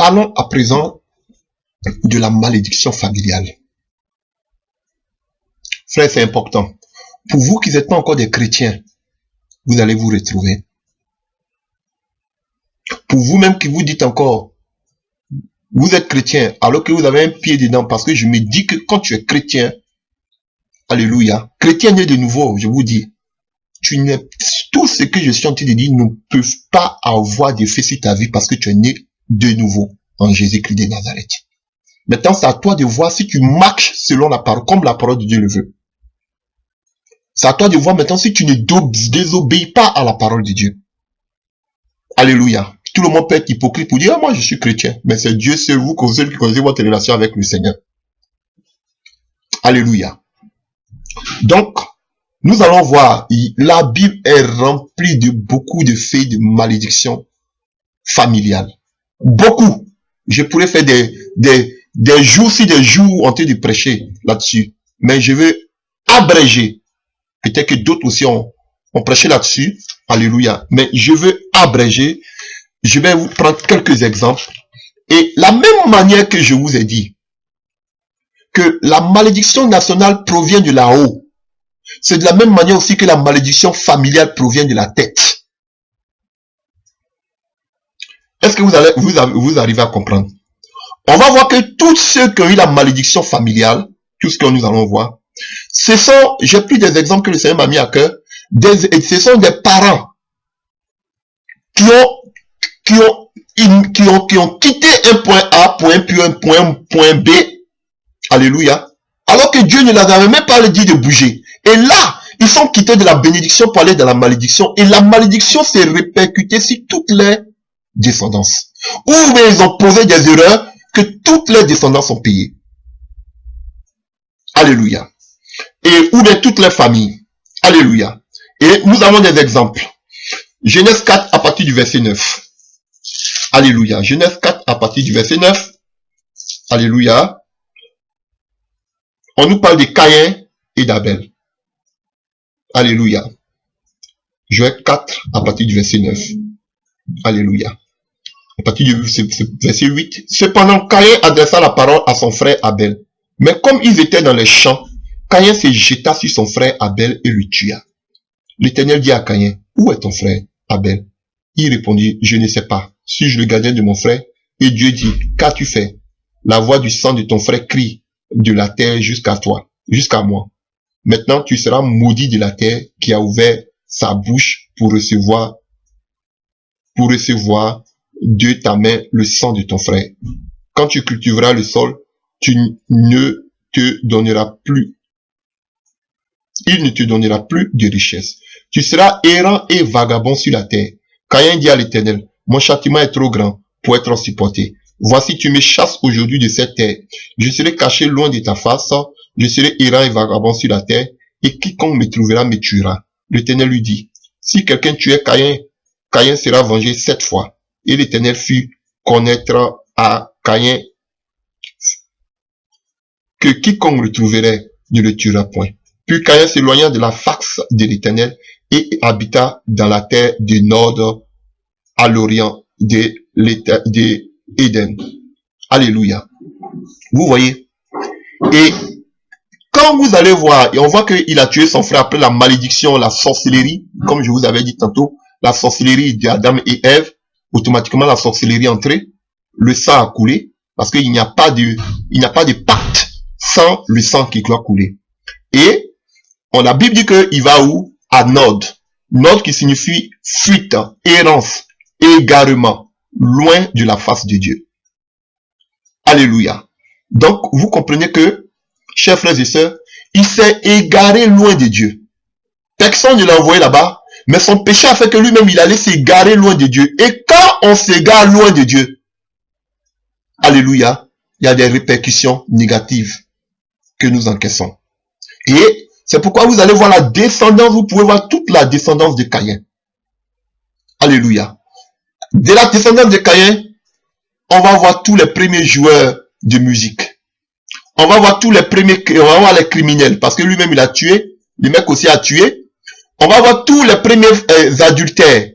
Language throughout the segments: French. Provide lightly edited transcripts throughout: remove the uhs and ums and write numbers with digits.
Parlons à présent de la malédiction familiale. Frère, c'est important. Pour vous qui n'êtes pas encore des chrétiens, vous allez vous retrouver. Pour vous-même qui vous dites encore, vous êtes chrétien, alors que vous avez un pied dedans, parce que je me dis que quand tu es chrétien, alléluia, chrétien né de nouveau, je vous dis, tout ce que je suis en train de dire ne peut pas avoir d'effet sur ta vie parce que tu es né de nouveau en Jésus-Christ de Nazareth. Maintenant, c'est à toi de voir si tu marches selon la parole, comme la parole de Dieu le veut. C'est à toi de voir maintenant si tu ne désobéis pas à la parole de Dieu. Alléluia. Tout le monde peut être hypocrite pour dire, ah, moi je suis chrétien. Mais c'est Dieu seul, vous qui connaissez votre relation avec le Seigneur. Alléluia. Donc, nous allons voir, la Bible est remplie de beaucoup de faits de malédiction familiale. Beaucoup. Je pourrais faire des jours en train de prêcher là-dessus. Mais je veux abréger. Peut-être que d'autres aussi ont prêché là-dessus. Alléluia. Mais je veux abréger. Je vais vous prendre quelques exemples. Et la même manière que je vous ai dit que la malédiction nationale provient de là-haut, c'est de la même manière aussi que la malédiction familiale provient de la tête. Est-ce que vous arrivez à comprendre? On va voir que tous ceux qui ont eu la malédiction familiale, tout ce que nous allons voir, ce sont, j'ai pris des exemples que le Seigneur m'a mis à cœur, ce sont des parents qui ont quitté un point A pour un point B, alléluia, alors que Dieu ne leur avait même pas dit de bouger. Et là, ils sont quittés de la bénédiction pour aller dans la malédiction, et la malédiction s'est répercutée sur toutes les descendances. Ou bien ils ont posé des erreurs que toutes les descendances ont payées. Alléluia. Et ou bien toutes les familles. Alléluia. Et nous avons des exemples. Genèse 4 à partir du verset 9. Alléluia. Genèse 4 à partir du verset 9. Alléluia. On nous parle de Caïn et d'Abel. Alléluia. Genèse 4 à partir du verset 9. Alléluia. À partir du verset 8. Cependant, Caïn adressa la parole à son frère Abel. Mais comme ils étaient dans les champs, Caïn se jeta sur son frère Abel et le tua. L'Éternel dit à Caïn, où est ton frère Abel? Il répondit, je ne sais pas. Suis-je le gardien de mon frère? Et Dieu dit, qu'as-tu fait? La voix du sang de ton frère crie de la terre jusqu'à toi, jusqu'à moi. Maintenant, tu seras maudit de la terre qui a ouvert sa bouche pour recevoir de ta main le sang de ton frère. Quand tu cultiveras le sol, il ne te donnera plus de richesse. Tu seras errant et vagabond sur la terre. Caïn dit à l'Éternel, mon châtiment est trop grand pour être supporté. Voici, tu me chasses aujourd'hui de cette terre. Je serai caché loin de ta face, je serai errant et vagabond sur la terre, et quiconque me trouvera me tuera. L'Éternel lui dit, si quelqu'un tuait Caïn, Caïn sera vengé 7 fois. Et l'Éternel fit connaître à Caïn que quiconque le trouverait ne le tuera point. Puis Caïn s'éloigna de la face de l'Éternel et habita dans la terre du nord à l'orient de Éden. Alléluia. Vous voyez. Et quand vous allez voir, et on voit qu'il a tué son frère après la malédiction, la sorcellerie, comme je vous avais dit tantôt, la sorcellerie d'Adam et Ève, automatiquement la sorcellerie entrée, le sang a coulé, parce qu'il n'y a pas de pacte sans le sang qui doit couler. Et la Bible dit qu'il va où? À Nod. Nod qui signifie fuite, errance, égarement, loin de la face de Dieu. Alléluia. Donc, vous comprenez que, chers frères et sœurs, il s'est égaré loin de Dieu. Personne ne l'a envoyé là-bas, mais son péché a fait que lui-même, il allait s'égarer loin de Dieu. Et quand on s'égare loin de Dieu, alléluia, il y a des répercussions négatives que nous encaissons. Et c'est pourquoi vous allez voir la descendance, vous pouvez voir toute la descendance de Caïn. Alléluia. De la descendance de Caïn, on va voir tous les premiers joueurs de musique. On va voir tous les premiers, on va voir les criminels, parce que lui-même il a tué, le mec aussi a tué. On va voir tous les premiers adultères,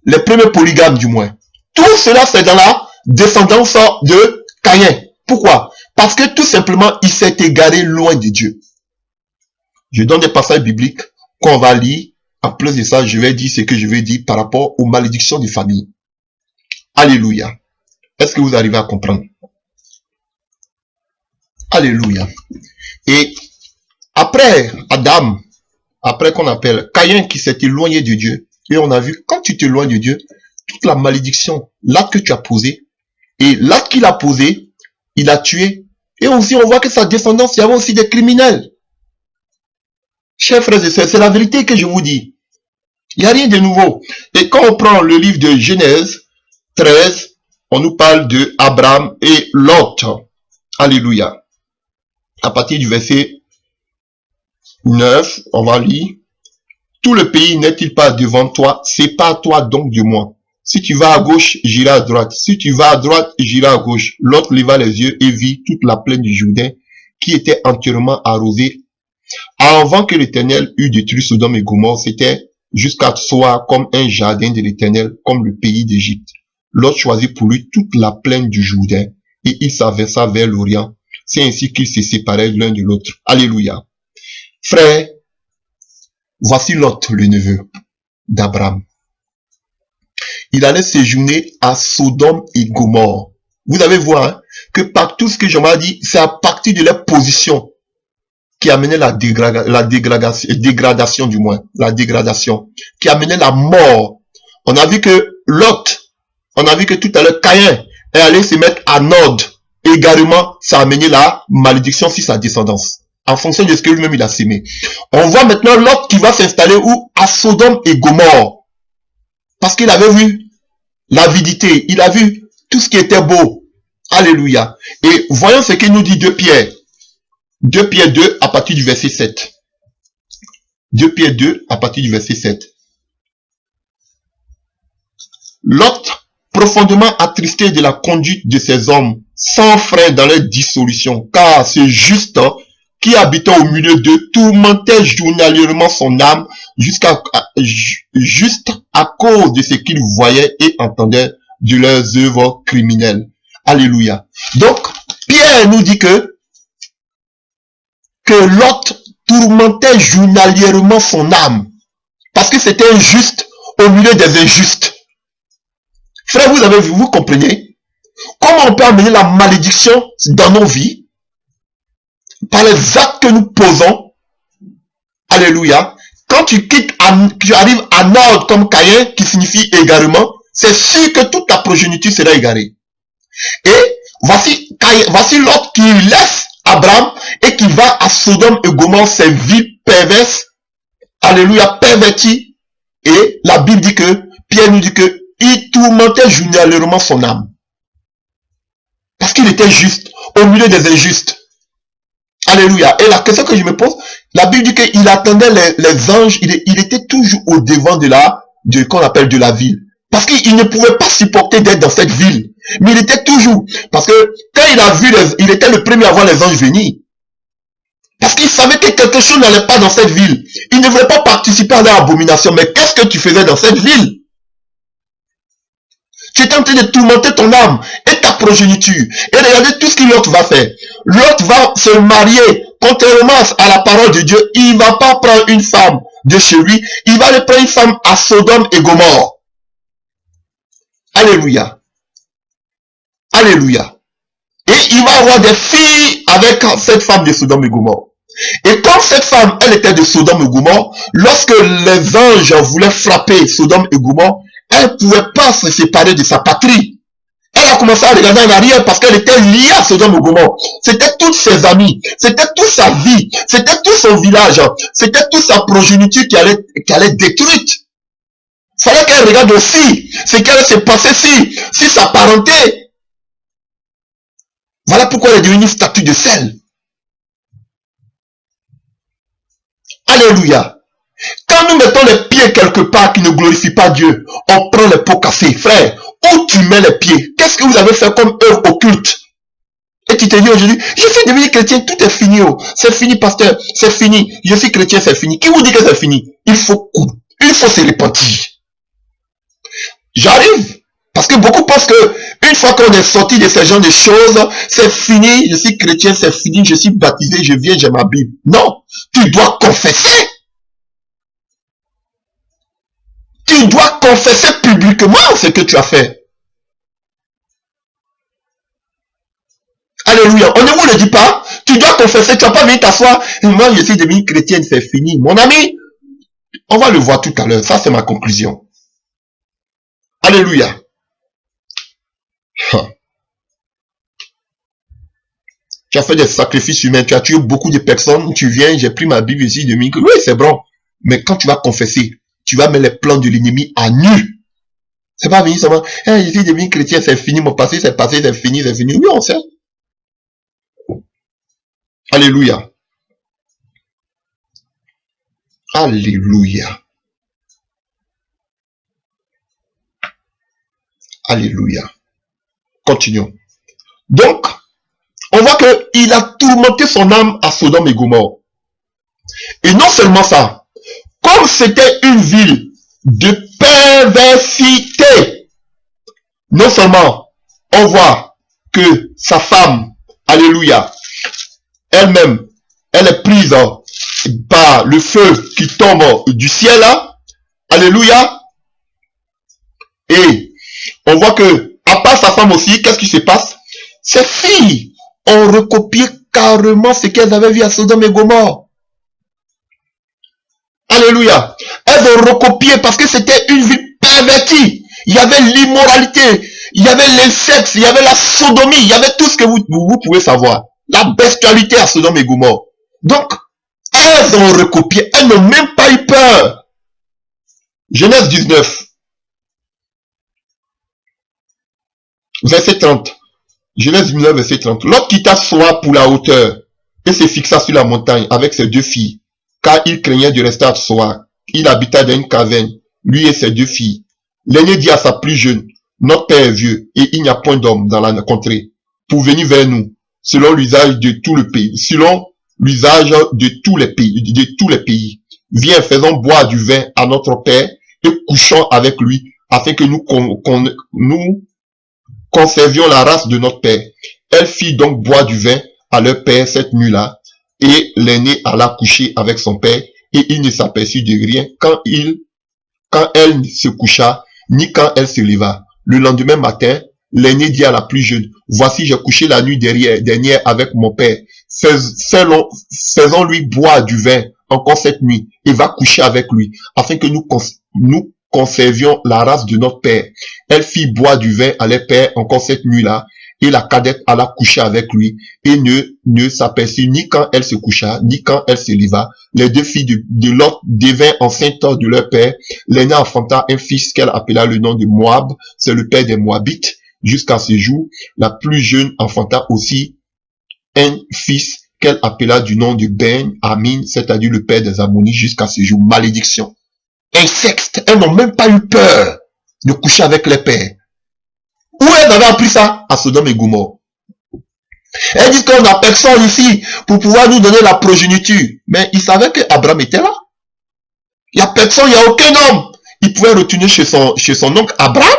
les premiers polygames du moins. Tout cela c'est dans descendance de Caïn. Pourquoi? Parce que tout simplement, il s'est égaré loin de Dieu. Je donne des passages bibliques qu'on va lire. En plus de ça, je vais dire ce que je vais dire par rapport aux malédictions des familles. Alléluia. Est-ce que vous arrivez à comprendre? Alléluia. Et après Adam, après qu'on appelle Caïn qui s'est éloigné de Dieu, et on a vu, quand tu t'éloignes de Dieu, toute la malédiction, l'acte que tu as posé, et l'acte qu'il a posé, il a tué. Et aussi, on voit que sa descendance, il y avait aussi des criminels. Chers frères et sœurs, c'est la vérité que je vous dis. Il n'y a rien de nouveau. Et quand on prend le livre de Genèse 13, on nous parle de Abraham et Lot. Alléluia. À partir du verset 9, on va lire. Tout le pays n'est-il pas devant toi? Sépare-toi donc de moi. Si tu vas à gauche, j'irai à droite. Si tu vas à droite, j'irai à gauche. Lot leva les yeux et vit toute la plaine du Jourdain qui était entièrement arrosée. Avant que l'Éternel eût détruit Sodome et Gomorrhe, c'était jusqu'à soi comme un jardin de l'Éternel, comme le pays d'Égypte. Lot choisit pour lui toute la plaine du Jourdain et il s'avança vers l'Orient. C'est ainsi qu'ils se séparaient l'un de l'autre. Alléluia. Frère, voici Lot, le neveu d'Abraham. Il allait séjourner à Sodome et Gomorrhe. Vous allez voir hein, que par tout ce que je m'ai dit, c'est à partir de leur position qui amenait la dégradation du moins, la dégradation, qui amenait la mort. On a vu que Lot, on a vu que tout à l'heure Caïn est allé se mettre à Nod. Également, ça a amené la malédiction sur sa descendance, en fonction de ce que lui-même il a sémé. On voit maintenant Lot qui va s'installer où? À Sodome et Gomorrhe. Parce qu'il avait vu l'avidité, il a vu tout ce qui était beau. Alléluia. Et voyons ce qu'il nous dit 2 Pierre. 2 Pierre 2 à partir du verset 7. 2 Pierre 2 à partir du verset 7. Lot, profondément attristé de la conduite de ces hommes, sans frein dans leur dissolution, car ce juste qui habitant au milieu d'eux tourmentait journalièrement son âme juste à cause de ce qu'il voyait et entendait de leurs œuvres criminelles. Alléluia. Donc, Pierre nous dit que Lot tourmentait journalièrement son âme. Parce que c'était injuste au milieu des injustes. Frère, vous avez vu, vous comprenez? Comment on peut amener la malédiction dans nos vies? Par les actes que nous posons. Alléluia. Quand tu arrives à Nord comme Caïn, qui signifie égarement, c'est sûr que toute ta progéniture sera égarée. Et voici Lot qui laisse Abraham et qui va à Sodome et Gomorrhe, ces villes perverses, alléluia, perverties. Et la Bible dit que, Pierre nous dit que, il tourmentait journalièrement son âme. Parce qu'il était juste, au milieu des injustes. Alléluia. Et la question que je me pose, la Bible dit qu'il attendait les anges, il était toujours au devant qu'on appelle de la ville. Parce qu'il ne pouvait pas supporter d'être dans cette ville. Mais il était toujours, parce que quand il a vu, il était le premier à voir les anges venir. Parce qu'il savait que quelque chose n'allait pas dans cette ville. Il ne voulait pas participer à leur abomination. Mais qu'est-ce que tu faisais dans cette ville? Tu étais en train de tourmenter ton âme et ta progéniture. Et regardez tout ce que Lot va faire. Lot va se marier, contrairement à la parole de Dieu. Il ne va pas prendre une femme de chez lui. Il va aller prendre une femme à Sodome et Gomorrhe. Alléluia. Alléluia. Et il va avoir des filles avec cette femme de Sodome et Gomorrhe. Et quand cette femme, elle était de Sodome et Gomorrhe, lorsque les anges voulaient frapper Sodome et Gomorrhe, elle ne pouvait pas se séparer de sa patrie. Elle a commencé à regarder en arrière parce qu'elle était liée à Sodome et Gomorrhe. C'était toutes ses amies, c'était toute sa vie, c'était tout son village, c'était toute sa progéniture qui allait détruite. Il fallait qu'elle regarde aussi ce qui allait se passer si sa parenté. Voilà pourquoi elle est devenue statue de sel. Alléluia. Quand nous mettons les pieds quelque part qui ne glorifie pas Dieu, on prend les pots cassés. Frère, où tu mets les pieds? Qu'est-ce que vous avez fait comme œuvre occulte? Et tu te dis aujourd'hui, je suis devenu chrétien, tout est fini. Oh. C'est fini, pasteur, c'est fini. Je suis chrétien, c'est fini. Qui vous dit que c'est fini? Il faut se repentir. J'arrive, parce Parce que beaucoup pensent que une fois qu'on est sorti de ce genre de choses, c'est fini, je suis chrétien, c'est fini, je suis baptisé, je viens, j'ai ma Bible. Non, tu dois confesser. Tu dois confesser publiquement ce que tu as fait. Alléluia. On ne vous le dit pas. Tu dois confesser. Tu n'as pas venir t'asseoir. Moi, je suis devenu chrétienne, c'est fini. Mon ami, on va le voir tout à l'heure. Ça, c'est ma conclusion. Alléluia. Tu as fait des sacrifices humains. Tu as tué beaucoup de personnes. Tu viens, j'ai pris ma Bible ici de oui, c'est bon. Mais quand tu vas confesser, tu vas mettre les plans de l'ennemi à nu. C'est pas venir seulement, hey, je suis devenu chrétien, c'est fini, mon passé, c'est fini, c'est fini. Oui, on sait. Alléluia. Alléluia. Alléluia. Continuons. Donc, on voit qu'il a tourmenté son âme à Sodome et Gomorrhe. Et non seulement ça, comme c'était une ville de perversité, non seulement on voit que sa femme, alléluia, elle-même, elle est prise par le feu qui tombe du ciel, alléluia, et on voit que, à part sa femme aussi, qu'est-ce qui se passe? Ces filles ont recopié carrément ce qu'elles avaient vu à Sodome et Gomorrhe. Alléluia. Elles ont recopié parce que c'était une vie pervertie. Il y avait l'immoralité, il y avait l'insexe, il y avait la sodomie, il y avait tout ce que vous pouvez savoir. La bestialité à Sodome et Gomorrhe. Donc, elles ont recopié, elles n'ont même pas eu peur. Genèse 19. Verset 30. Genèse 19, verset 30. Lot quitta Soar pour la hauteur et se fixa sur la montagne avec ses deux filles, car il craignait de rester à Soar. Il habita dans une caverne, lui et ses deux filles. L'aîné dit à sa plus jeune, notre père est vieux et il n'y a point d'homme dans la contrée pour venir vers nous, selon l'usage de tout le pays, selon l'usage de tous les pays. Viens, faisons boire du vin à notre père et couchons avec lui, afin que nous conservions la race de notre père. Elle fit donc boire du vin à leur père cette nuit-là, et l'aîné alla coucher avec son père, et il ne s'aperçut de rien quand elle se coucha, ni quand elle se leva. Le lendemain matin, l'aîné dit à la plus jeune, voici, j'ai couché la nuit dernière avec mon père. Faisons-lui boire du vin encore cette nuit, et va coucher avec lui, afin que nous conservions la race de notre père. Elle fit boire du vin à leur père encore cette nuit-là, et la cadette alla coucher avec lui, et ne s'aperçut ni quand elle se coucha, ni quand elle se leva. Les deux filles de Lot devinrent enceintes de leur père. L'aînée enfanta un fils qu'elle appela le nom de Moab, c'est le père des Moabites. Jusqu'à ce jour, la plus jeune enfanta aussi un fils qu'elle appela du nom de Ben Amin, c'est-à-dire le père des Ammonites, jusqu'à ce jour. Malédiction. Insectes, elles n'ont même pas eu peur de coucher avec les pères. Où elles avaient appris ça? À Sodome et Gomorrhe. Elles disent qu'on n'a personne ici pour pouvoir nous donner la progéniture. Mais ils savaient qu'Abraham était là. Il n'y a personne, il n'y a aucun homme. Il pouvait retourner chez son oncle Abraham.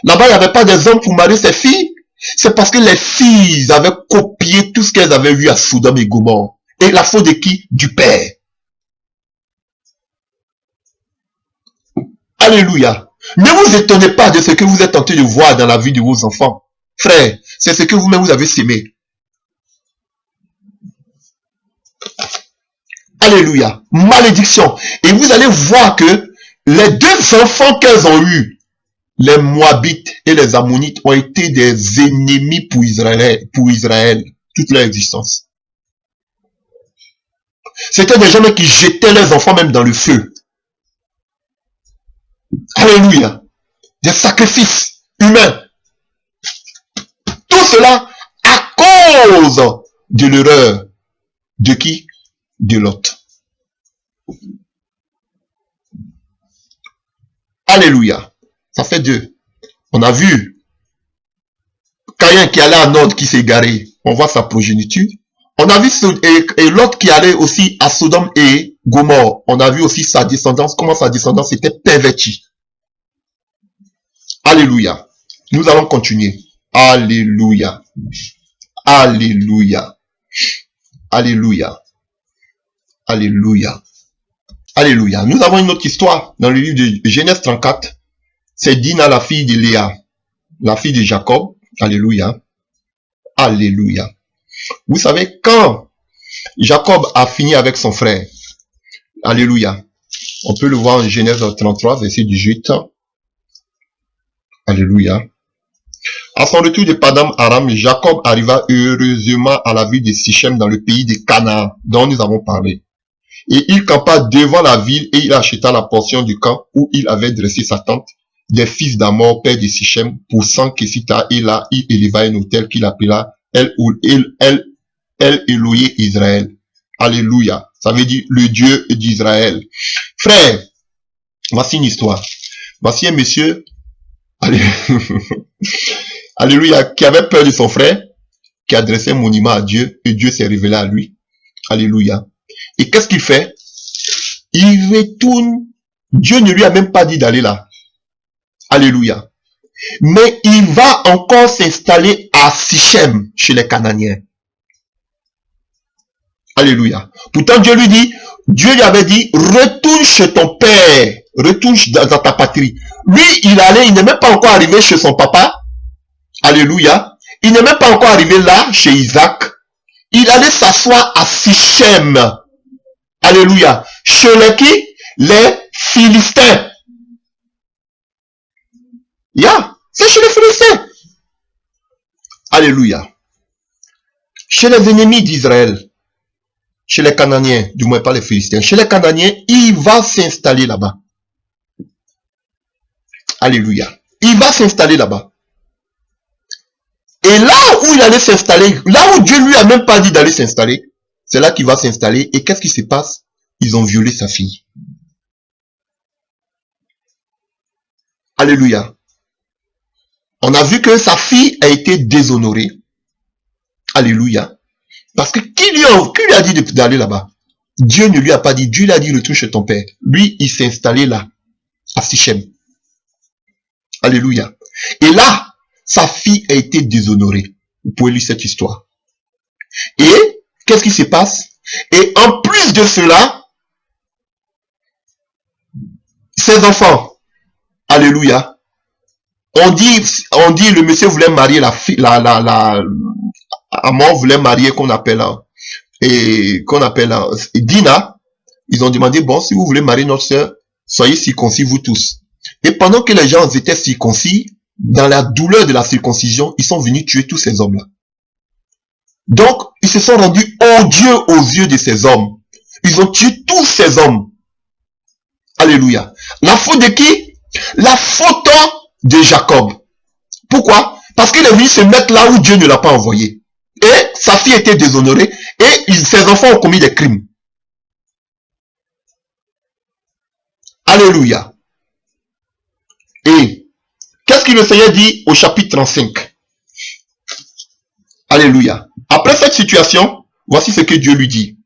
Là-bas, il n'y avait pas des hommes pour marier ses filles. C'est parce que les filles avaient copié tout ce qu'elles avaient vu à Sodome et Gomorrhe. Et la faute de qui? Du père. Alléluia. Ne vous étonnez pas de ce que vous êtes en train de voir dans la vie de vos enfants. Frère, c'est ce que vous-même vous avez sémé. Alléluia. Malédiction. Et vous allez voir que les deux enfants qu'elles ont eus, les Moabites et les Ammonites, ont été des ennemis pour Israël toute leur existence. C'était des gens qui jetaient leurs enfants même dans le feu. Alléluia. Des sacrifices humains. Tout cela à cause de l'erreur. De qui? De Lot. Alléluia. Ça fait deux. On a vu Caïn qui allait à Nord qui s'est égaré. On voit sa progéniture. On a vu et Lot qui allait aussi à Sodome et Gomorrhe. On a vu aussi sa descendance, comment sa descendance était pervertie. Alléluia. Nous allons continuer. Alléluia. Alléluia. Alléluia. Alléluia. Alléluia. Nous avons une autre histoire dans le livre de Genèse 34. C'est Dina, la fille de Léa, la fille de Jacob. Alléluia. Alléluia. Vous savez, quand Jacob a fini avec son frère, alléluia, on peut le voir en Genèse 33, verset 18. Alléluia. À son retour de Padam Aram, Jacob arriva heureusement à la ville de Sichem dans le pays de Canaan, dont nous avons parlé. Et il campa devant la ville et il acheta la portion du camp où il avait dressé sa tente des fils d'Amor, père de Sichem, pour 100 Kessita, et là il éleva un autel qu'il appela El Eloé Israël. Alléluia. Ça veut dire le Dieu d'Israël. Frère, voici une histoire. Voici un monsieur, alléluia, qui avait peur de son frère, qui a dressé un monument à Dieu, et Dieu s'est révélé à lui. Alléluia. Et qu'est-ce qu'il fait? Il retourne. Dieu ne lui a même pas dit d'aller là. Alléluia. Mais il va encore s'installer à Sichem, chez les Cananéens. Alléluia. Pourtant, Dieu lui avait dit, retourne chez ton père, retourne dans ta patrie. Lui, il n'est même pas encore arrivé chez son papa. Alléluia. Il n'est même pas encore arrivé là, chez Isaac. Il allait s'asseoir à Sichem. Alléluia. Chez les qui? Les Philistins. C'est chez les Philistins. Alléluia. Chez les ennemis d'Israël. Chez les Cananéens, du moins pas les Philistins. Chez les Cananéens, il va s'installer là-bas. Alléluia. Il va s'installer là-bas. Et là où il allait s'installer, là où Dieu lui a même pas dit d'aller s'installer, c'est là qu'il va s'installer. Et qu'est-ce qui se passe? Ils ont violé sa fille. Alléluia. On a vu que sa fille a été déshonorée. Alléluia. Parce que qui lui a dit d'aller là-bas? Dieu ne lui a pas dit. Dieu lui a dit retourne chez ton père. Lui, il s'est installé là, à Sichem. Alléluia. Et là, sa fille a été déshonorée. Vous pouvez lire cette histoire. Et qu'est-ce qui se passe? Et en plus de cela, ses enfants, alléluia, on dit le monsieur voulait marier la fille, Amor voulait marier qu'on appelle Dina. Ils ont demandé, bon, si vous voulez marier notre soeur, soyez circoncis vous tous. Et pendant que les gens étaient circoncis, dans la douleur de la circoncision, ils sont venus tuer tous ces hommes-là. Donc, ils se sont rendus odieux aux yeux de ces hommes. Ils ont tué tous ces hommes. Alléluia. La faute de qui? La faute de Jacob. Pourquoi? Parce qu'il est venu se mettre là où Dieu ne l'a pas envoyé. Et sa fille était déshonorée et ses enfants ont commis des crimes. Alléluia. Et qu'est-ce que le Seigneur dit au chapitre 35? Alléluia. Après cette situation, voici ce que Dieu lui dit.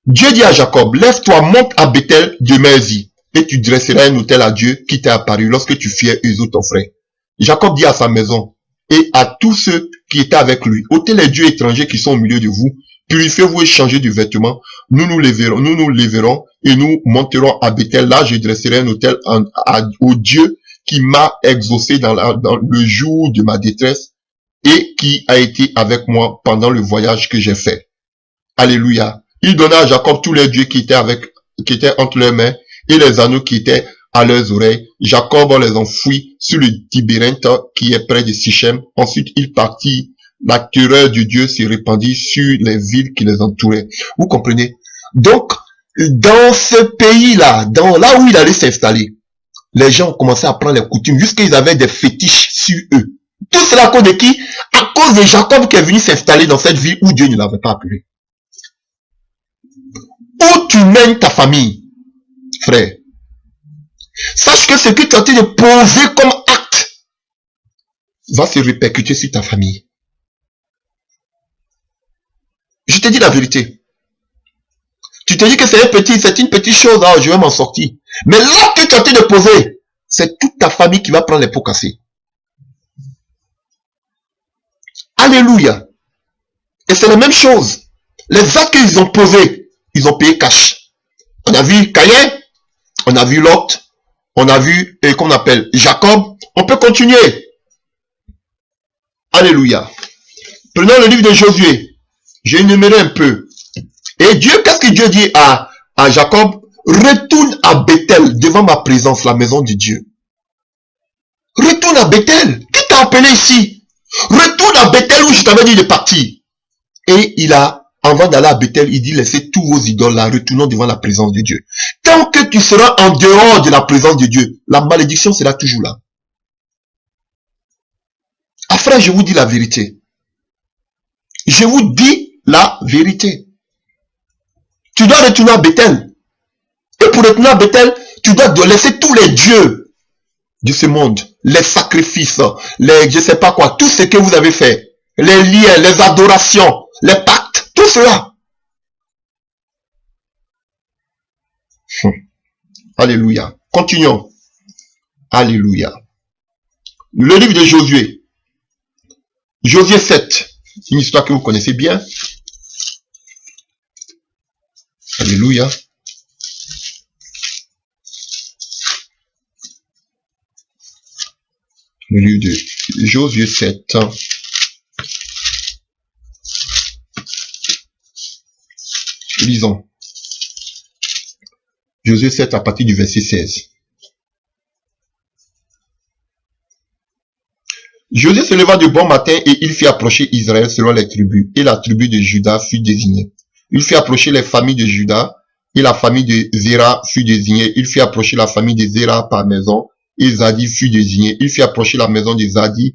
Dieu dit à Jacob, lève-toi, monte à Bethel de Merzi, et tu dresseras un autel à Dieu qui t'est apparu lorsque tu fuyais Ésaü ton frère. Jacob dit à sa maison et à tous ceux qui étaient avec lui, ôtez les dieux étrangers qui sont au milieu de vous, purifiez-vous et changez de vêtements, nous nous lèverons et nous monterons à Bethel. Là, je dresserai un autel au Dieu qui m'a exaucé dans le jour de ma détresse et qui a été avec moi pendant le voyage que j'ai fait. Alléluia. Il donna à Jacob tous les dieux qui étaient entre leurs mains et les anneaux qui étaient à leurs oreilles. Jacob les enfouit sur le Tibérinthe qui est près de Sichem. Ensuite, il partit. La terreur de Dieu se répandit sur les villes qui les entouraient. Vous comprenez? Donc, dans ce pays-là, là où il allait s'installer, les gens ont commencé à prendre les coutumes jusqu'à ils avaient des fétiches sur eux. Tout cela à cause de qui? À cause de Jacob qui est venu s'installer dans cette ville où Dieu ne l'avait pas appelé. Où tu mènes ta famille, frère, sache que ce que tu as été de poser comme acte va se répercuter sur ta famille. Je te dis la vérité. Tu te dis que c'est une petite chose, hein, je vais m'en sortir. Mais là que tu as été de poser, c'est toute ta famille qui va prendre les pots cassés. Alléluia. Et c'est la même chose. Les actes qu'ils ont posés, ils ont payé cash. On a vu Caïn, on a vu Lot, on a vu, qu'on appelle Jacob. On peut continuer. Alléluia. Prenons le livre de Josué. J'ai énuméré un peu. Et Dieu, qu'est-ce que Dieu dit à Jacob? Retourne à Bethel, devant ma présence, la maison de Dieu. Retourne à Bethel. Qui t'a appelé ici? Retourne à Bethel où je t'avais dit de partir. Et avant d'aller à Bethel, il dit, laissez tous vos idoles là, retournons devant la présence de Dieu. Tant que tu seras en dehors de la présence de Dieu, la malédiction sera toujours là. Ah frère, je vous dis la vérité. Je vous dis la vérité. Tu dois retourner à Bethel. Et pour retourner à Bethel, tu dois laisser tous les dieux de ce monde, les sacrifices, les je sais pas quoi, tout ce que vous avez fait, les liens, les adorations, les pactes, tout cela. Alléluia. Continuons. Alléluia. Le livre de Josué. Josué 7. C'est une histoire que vous connaissez bien. Alléluia. Le livre de Josué 7. Lisons. Josué 7 à partir du verset 16. Josué se leva de bon matin et il fit approcher Israël selon les tribus, et la tribu de Juda fut désignée. Il fit approcher les familles de Juda, et la famille de Zéra fut désignée. Il fit approcher la famille de Zéra par maison, et Zadi fut désigné. Il fit approcher la maison de Zadi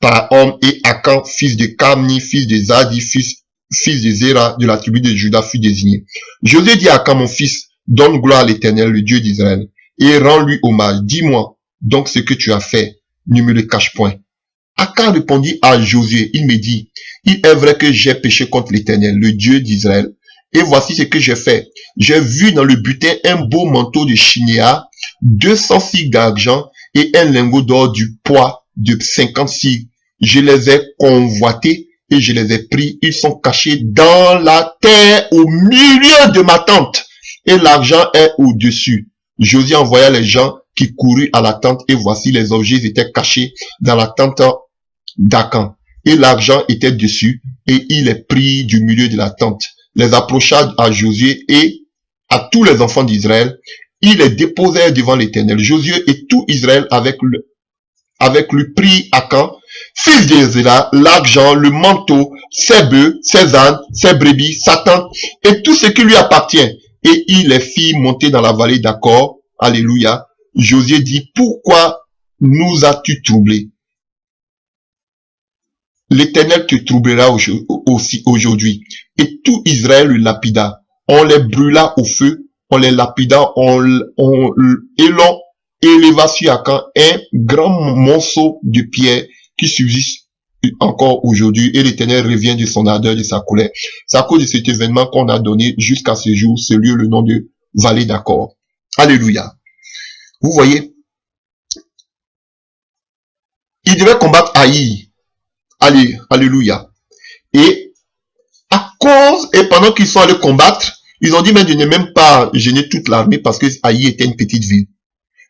par homme, et Akan, fils de Kamni, fils de Zadi, fils de Zéra, de la tribu de Juda, fut désigné. Josué dit à Akan, mon fils, donne gloire à l'Éternel, le Dieu d'Israël, et rends-lui hommage. Dis-moi donc ce que tu as fait, ne me le cache point. Akan répondit à Josué, il me dit, il est vrai que j'ai péché contre l'Éternel, le Dieu d'Israël, et voici ce que j'ai fait. J'ai vu dans le butin un beau manteau de chinéa, 200 cygnes d'argent et un lingot d'or du poids de 50 cygnes. Je les ai convoités et je les ai pris. Ils sont cachés dans la terre au milieu de ma tente et l'argent est au-dessus. Josué envoya les gens qui coururent à la tente et voici les objets étaient cachés dans la tente d'Akan et l'argent était dessus et il est pris du milieu de la tente. Les approcha à Josué et à tous les enfants d'Israël. Ils les déposèrent devant l'Éternel. Josué et tout Israël avec lui prit Akan, fils d'Ezra, l'argent, le manteau, ses bœufs, ses ânes, ses brebis, sa tente et tout ce qui lui appartient. Et il les fit monter dans la vallée d'Akor. Alléluia. Josué dit, pourquoi nous as-tu troublés? L'Éternel te troublera aussi aujourd'hui. Et tout Israël le lapida. On les brûla au feu, on les lapida, et l'on éleva sur Akan un grand monceau de pierre qui subsiste encore aujourd'hui. Et l'Éternel revient de son ardeur, de sa colère. C'est à cause de cet événement qu'on a donné jusqu'à ce jour ce lieu le nom de vallée d'Akor. Alléluia. Vous voyez, il devait combattre Haï. Alléluia. Et à cause, et pendant qu'ils sont allés combattre, ils ont dit, mais je n'ai même pas gêné toute l'armée parce que Haï était une petite ville.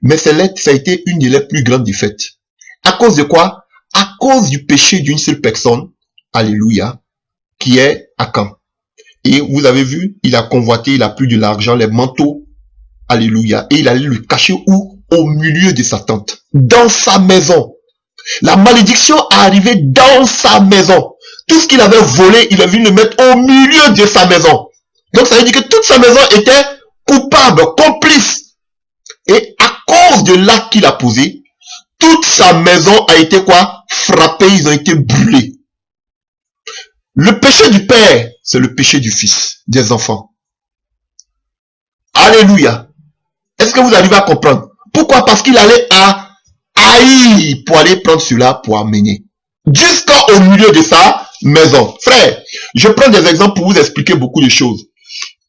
Mais ça a été une des plus grandes défaites. À cause de quoi? À cause du péché d'une seule personne. Alléluia. Qui est Akan. Et vous avez vu, il a convoité, il a pris de l'argent, les manteaux. Alléluia. Et il allait le cacher où? Au milieu de sa tente. Dans sa maison. La malédiction est arrivée dans sa maison. Tout ce qu'il avait volé, il a vu le mettre au milieu de sa maison. Donc ça veut dire que toute sa maison était coupable, complice. Et à cause de l'acte qu'il a posé, toute sa maison a été quoi? Frappée, ils ont été brûlés. Le péché du père, c'est le péché du fils, des enfants. Alléluia. Est-ce que vous arrivez à comprendre? Pourquoi? Parce qu'il allait à Haï pour aller prendre cela pour amener. Jusqu'au milieu de sa maison. Frère, je prends des exemples pour vous expliquer beaucoup de choses.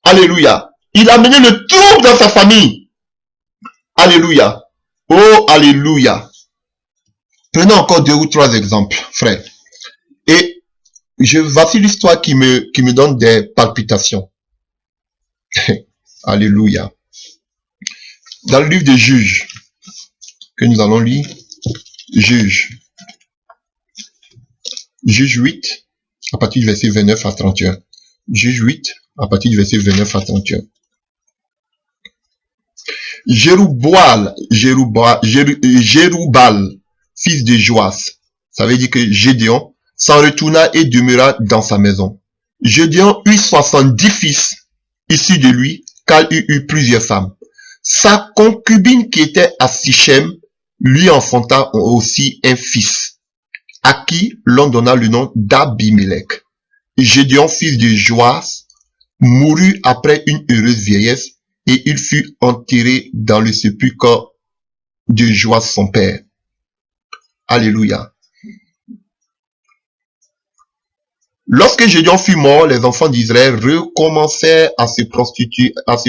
Alléluia. Il a amené le trouble dans sa famille. Alléluia. Oh, alléluia. Prenons encore 2 ou 3 exemples, frère. Et voici l'histoire qui me donne des palpitations. Alléluia. Dans le livre des Juges, que nous allons lire, Juges 8, à partir du verset 29 à 31. Juges 8, à partir du verset 29 à 31. Jéroubal, fils de Joas, ça veut dire que Gédéon s'en retourna et demeura dans sa maison. Gédéon eut 70 fils issus de lui, car il eut plusieurs femmes. Sa concubine qui était à Sichem lui enfanta aussi un fils, à qui l'on donna le nom d'Abimelech. Gédéon, fils de Joas, mourut après une heureuse vieillesse, et il fut enterré dans le sépulcre de Joas son père. Alléluia. Lorsque Gédéon fut mort, les enfants d'Israël recommencèrent à se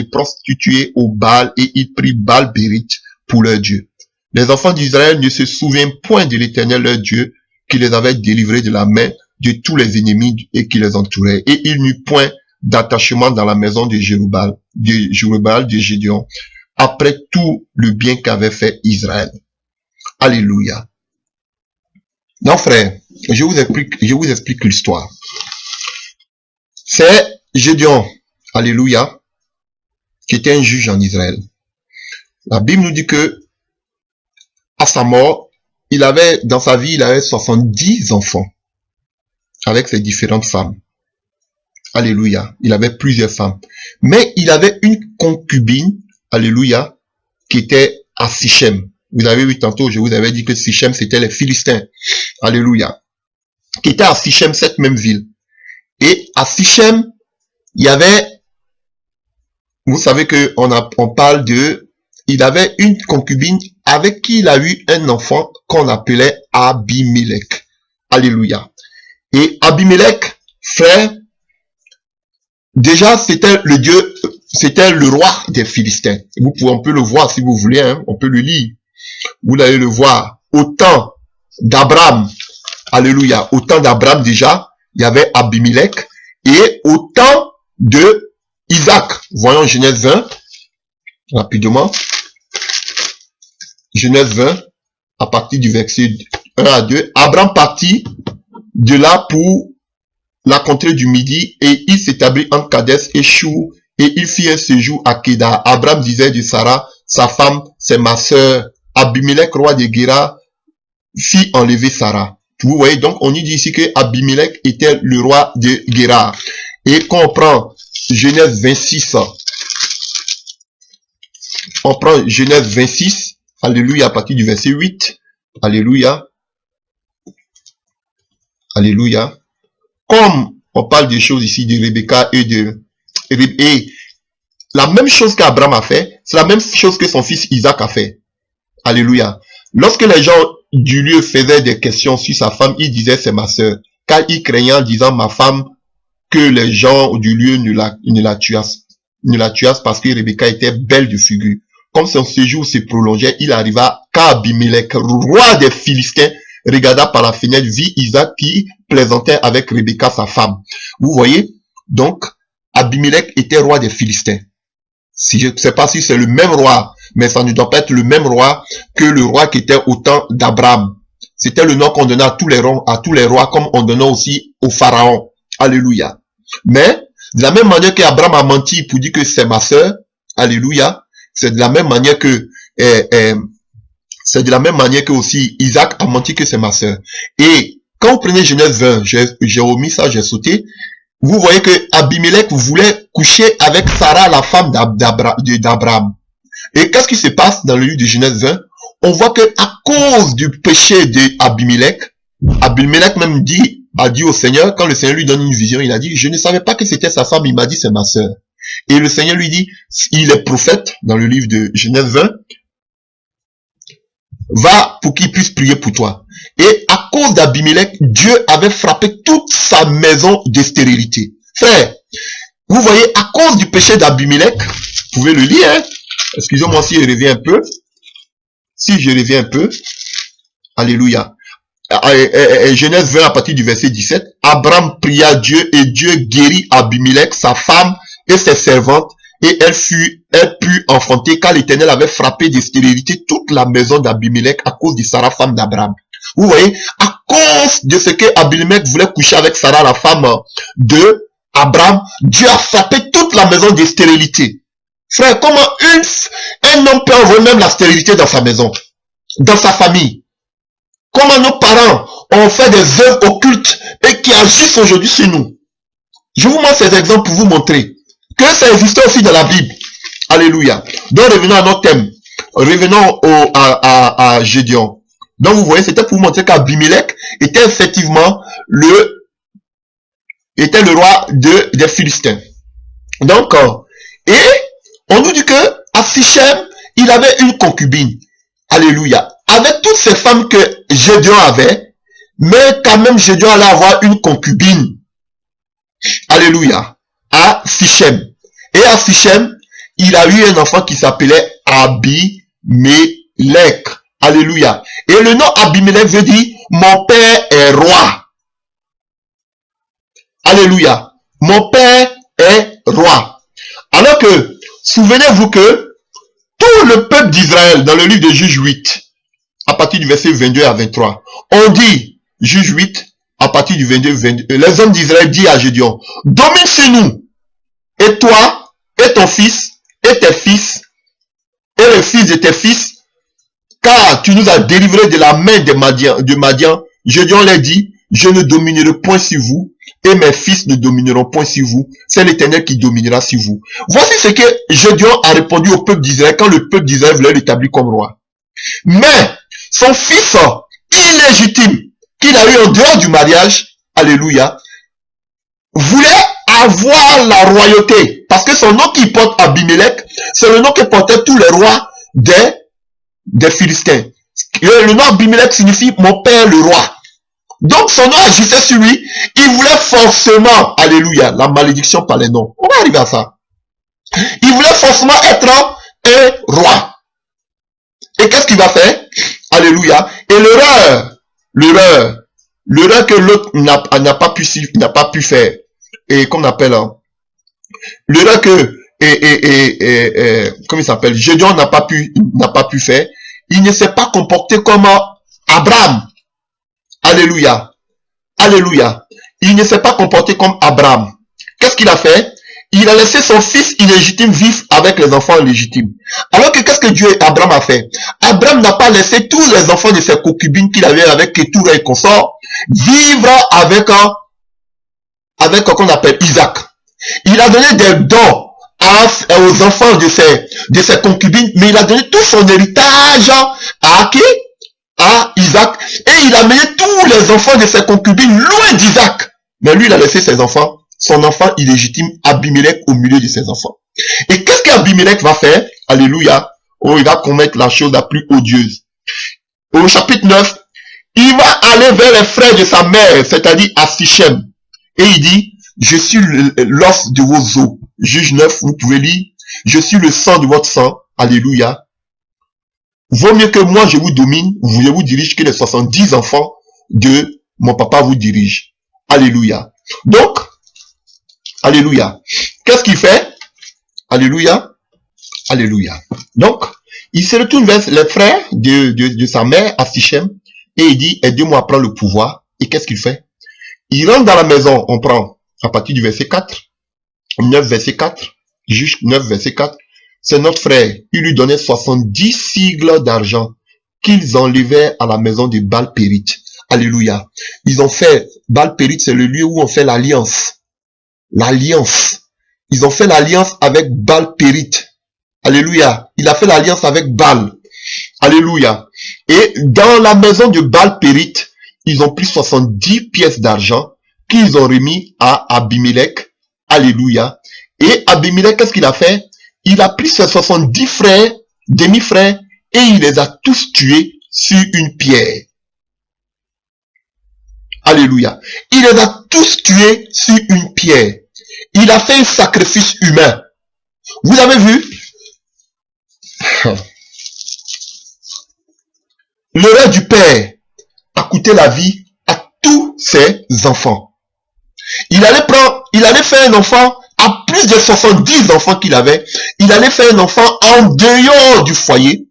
prostituer au Baal, et ils prirent Baal-Bérith pour leur Dieu. Les enfants d'Israël ne se souviennent point de l'Éternel leur Dieu, qui les avait délivrés de la main de tous les ennemis et qui les entourait. Et il n'eut point d'attachement dans la maison de Jéroubal, de Gédéon, après tout le bien qu'avait fait Israël. Alléluia. Non, frère, je vous explique l'histoire. C'est Gédéon, alléluia, qui était un juge en Israël. La Bible nous dit que, à sa mort, dans sa vie, il avait 70 enfants, avec ses différentes femmes. Alléluia. Il avait plusieurs femmes. Mais il avait une concubine, alléluia, qui était à Sichem. Vous avez vu tantôt, je vous avais dit que Sichem, c'était les Philistins. Alléluia. Qui était à Sichem, cette même ville. Et à Sichem, il y avait, vous savez que on parle il avait une concubine avec qui il a eu un enfant qu'on appelait Abimelech. Alléluia. Et Abimelech, frère, déjà, c'était le roi des Philistins. On peut le voir si vous voulez, hein, on peut le lire. Vous allez le voir. Au temps d'Abraham, alléluia, au temps d'Abraham déjà, il y avait Abimelech. Et au temps de Isaac, voyons Genèse 20, rapidement. Genèse 20, à partir du verset 1 à 2. Abraham partit de là pour la contrée du Midi, et il s'établit entre Kadès et Chou, et il fit un séjour à Kédar. Abraham disait de Sarah, sa femme, c'est ma sœur. Abimelech, roi de Guéra, fit enlever Sarah. Vous voyez, donc on y dit ici que Abimelech était le roi de Guéra. Et quand on prend Genèse 26, on prend Genèse 26, alléluia, à partir du verset 8, alléluia, alléluia. Comme on parle des choses ici de Rebecca et la même chose qu'Abraham a fait, c'est la même chose que son fils Isaac a fait. Alléluia. Lorsque les gens du lieu faisaient des questions sur sa femme, il disait c'est ma sœur, car il craignait en disant ma femme que les gens du lieu ne la tuassent parce que Rebecca était belle de figure. Comme son séjour se prolongeait, il arriva qu'Abimelech, roi des Philistins, regarda par la fenêtre, vit Isaac qui plaisantait avec Rebecca, sa femme. Vous voyez? Donc, Abimelech était roi des Philistins. Si je ne sais pas si c'est le même roi, mais ça ne doit pas être le même roi que le roi qui était au temps d'Abraham. C'était le nom qu'on donnait à tous les rois, comme on donnait aussi au pharaon. Alléluia. Mais, de la même manière qu'Abraham a menti pour dire que c'est ma sœur, alléluia, c'est de la même manière que aussi Isaac a menti que c'est ma sœur. Et quand vous prenez Genèse 20, j'ai omis ça, j'ai sauté. Vous voyez que Abimelech voulait coucher avec Sarah, la femme d'Abraham. Et qu'est-ce qui se passe dans le livre de Genèse 20? On voit que à cause du péché d'Abimelech, Abimelech même a dit au Seigneur, quand le Seigneur lui donne une vision, il a dit, je ne savais pas que c'était sa femme, il m'a dit c'est ma sœur. Et le Seigneur lui dit, il est prophète dans le livre de Genèse 20, va pour qu'il puisse prier pour toi. Et à cause d'Abimelech, Dieu avait frappé toute sa maison de stérilité. Frère, vous voyez, à cause du péché d'Abimelech, vous pouvez le lire, hein? Excusez-moi si je reviens un peu. Si je reviens un peu. Alléluia. Genèse 20 à partir du verset 17, Abraham pria Dieu et Dieu guérit Abimelech, sa femme et ses servantes, et elle put enfanter car l'Éternel avait frappé de stérilité toute la maison d'Abimelech à cause de Sarah, femme d'Abraham. Vous voyez, à cause de ce que Abimelech voulait coucher avec Sarah, la femme de Abraham, Dieu a frappé toute la maison de stérilité. Frère, comment un homme peut envoyer même la stérilité dans sa maison, dans sa famille? Comment nos parents ont fait des œuvres occultes et qui agissent aujourd'hui sur nous? Je vous montre ces exemples pour vous montrer que ça existait aussi dans la Bible. Alléluia. Donc revenons à notre thème. Revenons à Gédéon. Donc vous voyez, c'était pour vous montrer qu'Abimelech était effectivement le roi des Philistins. Donc, et on nous dit que à Sichem, il avait une concubine. Alléluia. Avec toutes ces femmes que Gédéon avait, mais quand même Gédéon allait avoir une concubine. Alléluia. À Sichem. Et à Sichem, il a eu un enfant qui s'appelait Abimelech. Alléluia. Et le nom Abimelech veut dire mon père est roi. Alléluia. Mon père est roi. Alors que, souvenez-vous que tout le peuple d'Israël, dans le livre de Juges 8, à partir du verset 22 à 23, on dit, Juges 8, à partir du 22, les hommes d'Israël disent à Gédéon, domine sur nous, et toi, et ton fils, et tes fils, et les fils de tes fils, car tu nous as délivrés de la main de Madian. Gédéon leur dit, je ne dominerai point sur vous, et mes fils ne domineront point sur vous. C'est l'Éternel qui dominera sur vous. Voici ce que Gédéon a répondu au peuple d'Israël quand le peuple d'Israël voulait l'établir comme roi. Mais son fils illégitime, qu'il a eu en dehors du mariage, alléluia, voulait avoir la royauté. Parce que son nom qui porte Abimelech, c'est le nom que portaient tous les rois des Philistins. Le nom Abimelech signifie mon père le roi. Donc son nom agissait sur lui. Il voulait forcément, alléluia, la malédiction par les noms. On va arriver à ça. Il voulait forcément être un roi. Et qu'est-ce qu'il va faire? Alléluia. Et l'erreur que l'autre n'a pas pu faire. Et qu'on appelle, l'erreur que, comment il s'appelle, Gédéon n'a pas pu faire. Il ne s'est pas comporté comme Abraham. Alléluia. Alléluia. Il ne s'est pas comporté comme Abraham. Qu'est-ce qu'il a fait? Il a laissé son fils illégitime vivre avec les enfants légitimes. Alors que qu'est-ce que Dieu et Abraham a fait? Abraham n'a pas laissé tous les enfants de ses concubines qu'il avait avec Ketura et consorts vivre avec qu'on appelle Isaac. Il a donné des dons aux enfants de ses concubines, mais il a donné tout son héritage à qui? À Isaac. Et il a mené tous les enfants de ses concubines loin d'Isaac. Mais lui, il a laissé ses enfants, son enfant illégitime, Abimelech, au milieu de ses enfants. Et qu'est-ce qu'Abimelech va faire? Alléluia. Oh, il va commettre la chose la plus odieuse. Au chapitre 9, il va aller vers les frères de sa mère, c'est-à-dire à Sichem. Et il dit, je suis l'os de vos os. Juge 9, vous pouvez lire. Je suis le sang de votre sang. Alléluia. Vaut mieux que moi je vous domine, je vous dirige, que les 70 enfants de mon papa vous dirigent. Alléluia. Donc, alléluia. Qu'est-ce qu'il fait? Alléluia. Alléluia. Donc, il se retourne vers les frères de sa mère à Sichem et il dit, aidez-moi à prendre le pouvoir. Et qu'est-ce qu'il fait? Il rentre dans la maison, on prend à partir du verset 4, 9 verset 4, Juge 9 verset 4. C'est notre frère. Il lui donnait 70 sigles d'argent qu'ils enlevaient à la maison de Baal-Périth. Alléluia. Ils ont fait, Baal-Périth, c'est le lieu où on fait l'alliance. L'alliance. Ils ont fait l'alliance avec Baal-Périth. Alléluia. Il a fait l'alliance avec Baal. Alléluia. Et dans la maison de Baal-Périth, ils ont pris 70 pièces d'argent qu'ils ont remis à Abimelech. Alléluia. Et Abimelech, qu'est-ce qu'il a fait? Il a pris ses 70 frères, demi-frères, et il les a tous tués sur une pierre. Alléluia. Il les a tous tués sur une pierre. Il a fait un sacrifice humain. Vous avez vu? L'erreur du père a coûté la vie ses enfants. Il allait faire un enfant à plus de 70 enfants qu'il avait. Il allait faire un enfant en dehors du foyer,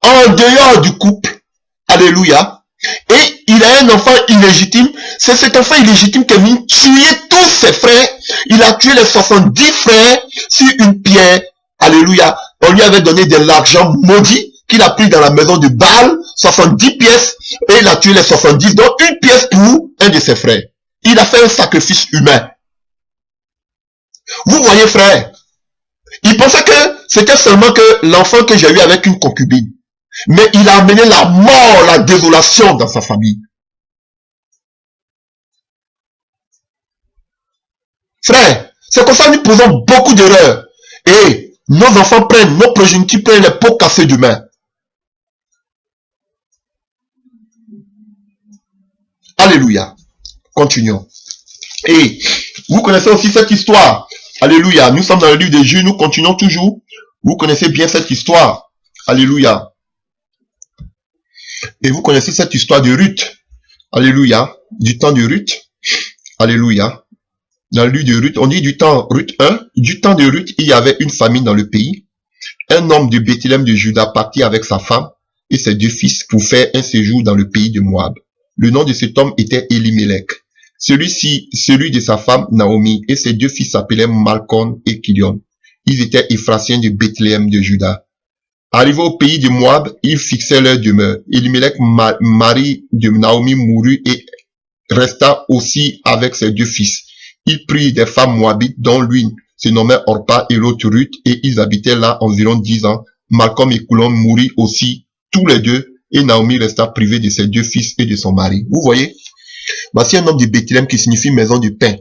en dehors du couple. Alléluia. Et il a un enfant illégitime. C'est cet enfant illégitime qui est venu tuer tous ses frères. Il a tué les 70 frères sur une pierre. Alléluia. On lui avait donné de l'argent maudit qu'il a pris dans la maison de Baal, 70 pièces, et il a tué les 70, donc une pièce pour un de ses frères. Il a fait un sacrifice humain. Vous voyez, frère, il pensait que c'était seulement que l'enfant que j'ai eu avec une concubine. Mais il a amené la mort, la désolation dans sa famille. Frère, c'est comme ça que nous posons beaucoup d'erreurs. Et nos enfants prennent, nos progénitures prennent les pots cassés demain. Alléluia. Continuons. Et vous connaissez aussi cette histoire. Alléluia. Nous sommes dans le livre de Juges, nous continuons toujours. Vous connaissez bien cette histoire. Alléluia. Et vous connaissez cette histoire de Ruth. Alléluia. Du temps de Ruth. Alléluia. Dans le livre de Ruth, on dit du temps Ruth 1. Du temps de Ruth, il y avait une famine dans le pays. Un homme de Bethléem de Juda partit avec sa femme et ses 2 fils pour faire un séjour dans le pays de Moab. Le nom de cet homme était Elimelech. Celui-ci, celui de sa femme Naomi, et ses 2 fils s'appelaient Malcon et Kilion. Ils étaient Éphrasiens de Bethléem de Juda. Arrivés au pays de Moab, ils fixaient leur demeure. Elimelech, mari de Naomi, mourut et resta aussi avec ses 2 fils. Il prit des femmes moabites, dont l'une se nommait Orpa et l'autre Ruth, et ils habitaient là environ 10 ans. Malcolm et Kilion moururent aussi, tous les deux, et Naomi resta privée de ses 2 fils et de son mari. Vous voyez? Voici un homme de Bethléem qui signifie maison de pain.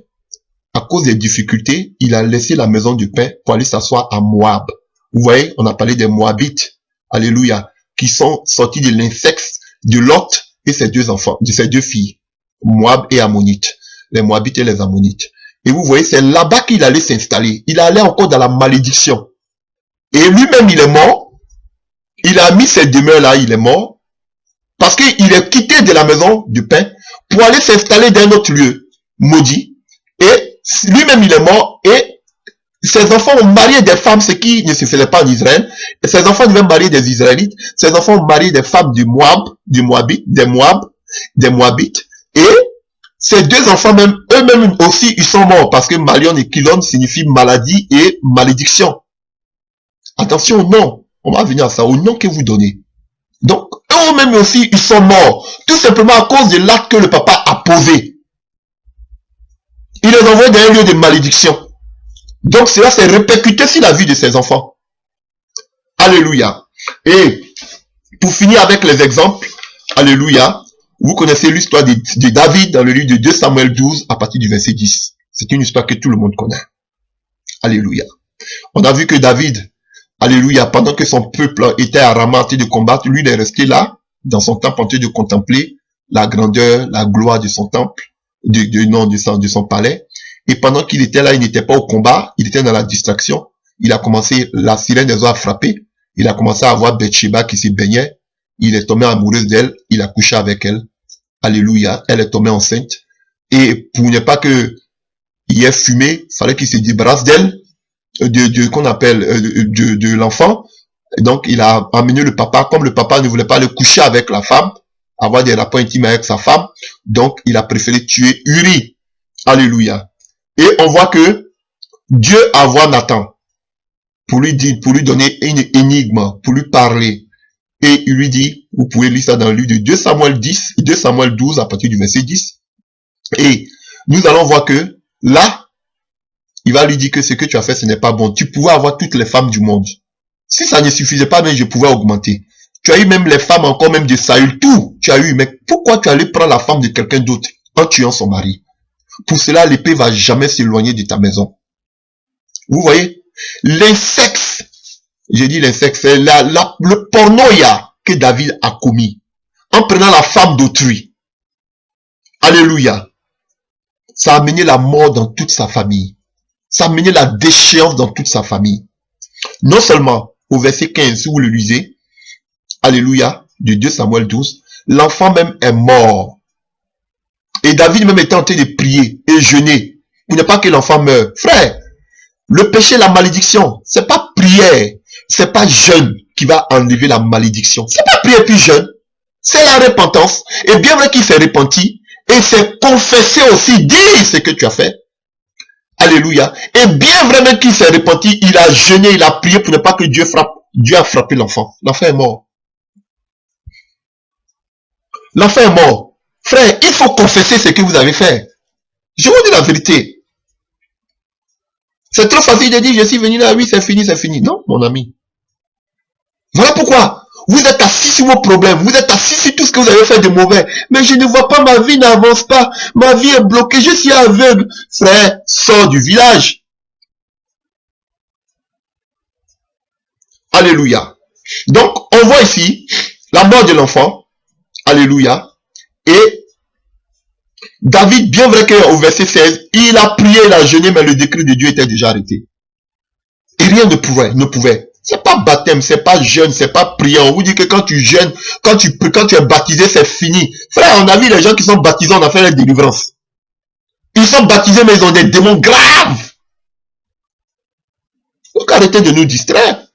À cause des difficultés, il a laissé la maison de pain pour aller s'asseoir à Moab. Vous voyez, on a parlé des Moabites, alléluia, qui sont sortis de l'incexe de Lot et ses 2 enfants, de ses 2 filles, Moab et Ammonites, les Moabites et les Ammonites. Et vous voyez, c'est là-bas qu'il allait s'installer. Il allait encore dans la malédiction. Et lui-même, il est mort. Il a mis cette demeure-là, il est mort. Parce qu'il est quitté de la maison de pain pour aller s'installer dans un autre lieu maudit. Et lui-même, il est mort. Et ses enfants ont marié des femmes, ce qui ne se faisait pas en Israël. Et ses enfants devaient marier des Israélites. Ses enfants ont marié des femmes du Moab, des Moabites. Et ces 2 enfants, même eux-mêmes aussi, ils sont morts. Parce que Malion et Kilion signifient maladie et malédiction. Attention au nom. On va venir à ça. Au nom que vous donnez. Donc, eux-mêmes aussi, ils sont morts. Tout simplement à cause de l'acte que le papa a posé. Il les envoie dans un lieu de malédiction. Donc, cela s'est répercuté sur la vie de ses enfants. Alléluia. Et, pour finir avec les exemples, alléluia, vous connaissez l'histoire de David dans le livre de 2 Samuel 12 à partir du verset 10. C'est une histoire que tout le monde connaît. Alléluia. On a vu que David, alléluia, pendant que son peuple était à Rama en train de combattre, lui il est resté là, dans son temple, en train de contempler la grandeur, la gloire de son temple, de son palais. Et pendant qu'il était là, il n'était pas au combat, il était dans la distraction. Il a commencé, la sirène des eaux a frappé. Il a commencé à voir Bathsheba qui se baignait. Il est tombé amoureux d'elle, il a couché avec elle. Alléluia, elle est tombée enceinte. Et pour ne pas que il ait fumé, il fallait qu'il se débarrasse d'elle, qu'on appelle, de l'enfant. Donc, il a amené le papa, comme le papa ne voulait pas le coucher avec la femme, avoir des rapports intimes avec sa femme, donc il a préféré tuer Uri. Alléluia. Et on voit que Dieu envoie Nathan pour lui dire, pour lui donner une énigme, pour lui parler. Et il lui dit, vous pouvez lire ça dans le livre de 2 Samuel 10, 2 Samuel 12 à partir du verset 10. Et nous allons voir que là, il va lui dire que ce que tu as fait, ce n'est pas bon. Tu pouvais avoir toutes les femmes du monde. Si ça ne suffisait pas, mais je pouvais augmenter. Tu as eu même les femmes encore même de Saül, tout. Tu as eu, mais pourquoi tu allais prendre la femme de quelqu'un d'autre en tuant son mari? Pour cela, l'épée va jamais s'éloigner de ta maison. Vous voyez? L'incexe, j'ai dit l'incexe, c'est le pornoïa que David a commis en prenant la femme d'autrui. Alléluia. Ça a amené la mort dans toute sa famille. Ça a amené la déchéance dans toute sa famille. Non seulement, au verset 15, si vous le lisez, alléluia, de 2 Samuel 12, l'enfant même est mort. Et David même était en train de prier et jeûner pour ne pas que l'enfant meure. Frère, le péché, la malédiction, c'est pas prière, c'est pas jeûne qui va enlever la malédiction. C'est pas prière puis jeûne, c'est la repentance. Et bien vrai qu'il s'est repenti et s'est confessé aussi, dire ce que tu as fait. Alléluia. Et bien vraiment qu'il s'est repenti, il a jeûné, il a prié pour ne pas que Dieu frappe. Dieu a frappé l'enfant. L'enfant est mort. L'enfant est mort. Frère, il faut confesser ce que vous avez fait. Je vous dis la vérité. C'est trop facile de dire, je suis venu là, oui, c'est fini, c'est fini. Non, mon ami. Voilà pourquoi. Vous êtes assis sur vos problèmes. Vous êtes assis sur tout ce que vous avez fait de mauvais. Mais je ne vois pas, ma vie n'avance pas. Ma vie est bloquée, je suis aveugle. Frère, sors du village. Alléluia. Donc, on voit ici la mort de l'enfant. Alléluia. Et David, bien vrai qu'au verset 16, il a prié, il a jeûné, mais le décret de Dieu était déjà arrêté. Et rien ne pouvait. C'est pas baptême, c'est pas jeûne, c'est pas prière. On vous dit que quand tu jeûnes, quand tu es baptisé, c'est fini. Frère, on a vu les gens qui sont baptisés, on a fait la délivrance. Ils sont baptisés, mais ils ont des démons graves. Donc arrêtez de nous distraire.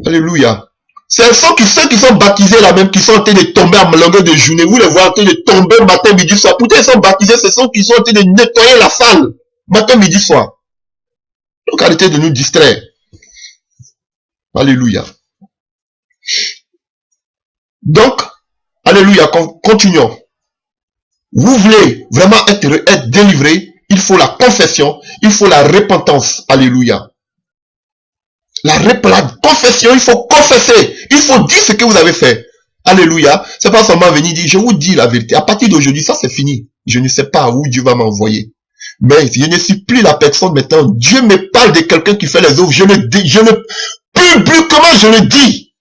Alléluia. C'est ceux qui sont baptisés là même, qui sont en train de tomber en longueur de journée. Vous les voyez en train de tomber matin, midi, soir. Pourtant ils sont baptisés, ce sont qui sont en train de nettoyer la salle. Matin, midi, soir. Donc arrêtez de nous distraire. Alléluia. Donc, alléluia, continuons. Vous voulez vraiment être délivré, il faut la confession, il faut la repentance. Alléluia. La confession, il faut confesser, il faut dire ce que vous avez fait. Alléluia. C'est pas seulement venir dire, je vous dis la vérité. À partir d'aujourd'hui, ça c'est fini. Je ne sais pas où Dieu va m'envoyer. Mais je ne suis plus la personne maintenant. Dieu me parle de quelqu'un qui fait les œuvres. Publiquement je le dis.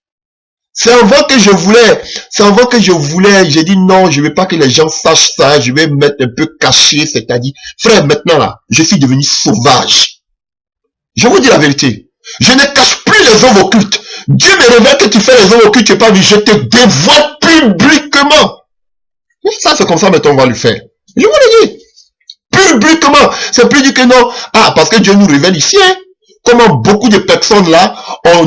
C'est avant que je voulais, j'ai dit non, je ne veux pas que les gens sachent ça, je vais me mettre un peu caché, c'est-à-dire, frère, maintenant là, je suis devenu sauvage. Je vous dis la vérité. Je ne cache plus les œuvres occultes. Dieu me révèle que tu fais les œuvres occultes, tu n'es pas vu, je te dévoile publiquement. Et ça, c'est comme ça, maintenant, on va le faire. Je vous le dis. Publiquement. C'est plus dit que non. Ah, parce que Dieu nous révèle ici, hein. Comment beaucoup de personnes là,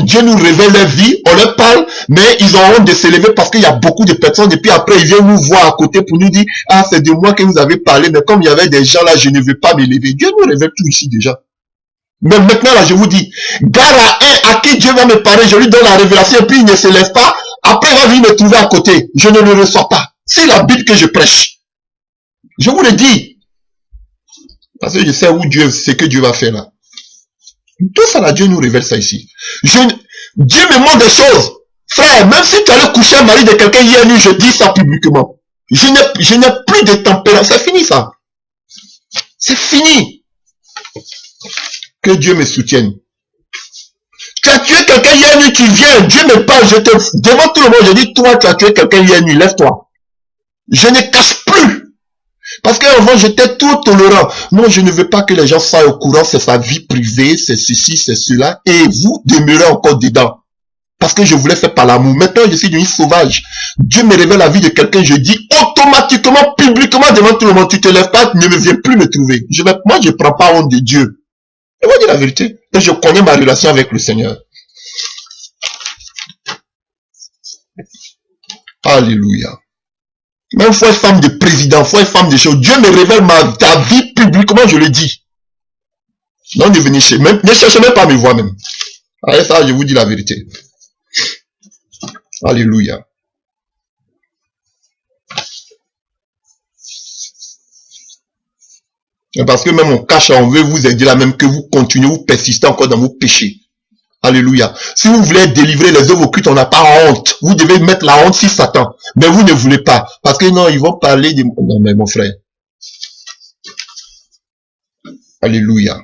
Dieu nous révèle leur vie, on leur parle, mais ils ont honte de s'élever parce qu'il y a beaucoup de personnes, et puis après ils viennent nous voir à côté pour nous dire, ah c'est de moi que vous avez parlé, mais comme il y avait des gens là, je ne veux pas m'élever. Dieu nous révèle tout ici déjà. Mais maintenant là, je vous dis, gare à un à qui Dieu va me parler, je lui donne la révélation, et puis il ne se lève pas, après il va venir me trouver à côté, je ne le reçois pas. C'est la Bible que je prêche. Je vous le dis. Parce que je sais où ce que Dieu va faire là. Tout ça là, Dieu nous révèle ça ici. Dieu me montre des choses. Frère, même si tu allais coucher un mari de quelqu'un hier nuit, je dis ça publiquement. Je n'ai plus de tempérance. C'est fini ça. C'est fini. Que Dieu me soutienne. Tu as tué quelqu'un hier nuit, tu viens, Dieu me parle, devant tout le monde, je dis, toi, tu as tué quelqu'un hier nuit, lève-toi. Je ne cache plus. Parce qu'avant, j'étais tout tolérant. Non, je ne veux pas que les gens soient au courant, c'est sa vie privée, c'est ceci, c'est cela. Et vous demeurez encore dedans. Parce que je voulais faire par l'amour. Maintenant, je suis devenu sauvage. Dieu me révèle la vie de quelqu'un, je dis automatiquement, publiquement, devant tout le monde, tu te lèves pas, tu ne viens plus me trouver. Moi, je ne prends pas honte de Dieu. Je vais dire la vérité. Et je connais ma relation avec le Seigneur. Alléluia. Même faut être femme de président, faut être femme de choses. Dieu me révèle ta vie publiquement, je le dis. Non, ne venez ne cherchez même pas à me voir même. Avec ça, je vous dis la vérité. Alléluia. Parce que même on cache, on veut vous aider là, même que vous continuez, vous persistez encore dans vos péchés. Alléluia. Si vous voulez délivrer les œuvres occultes, on n'a pas honte. Vous devez mettre la honte sur Satan. Mais vous ne voulez pas. Parce que non, ils vont parler de... Non, mais mon frère. Alléluia.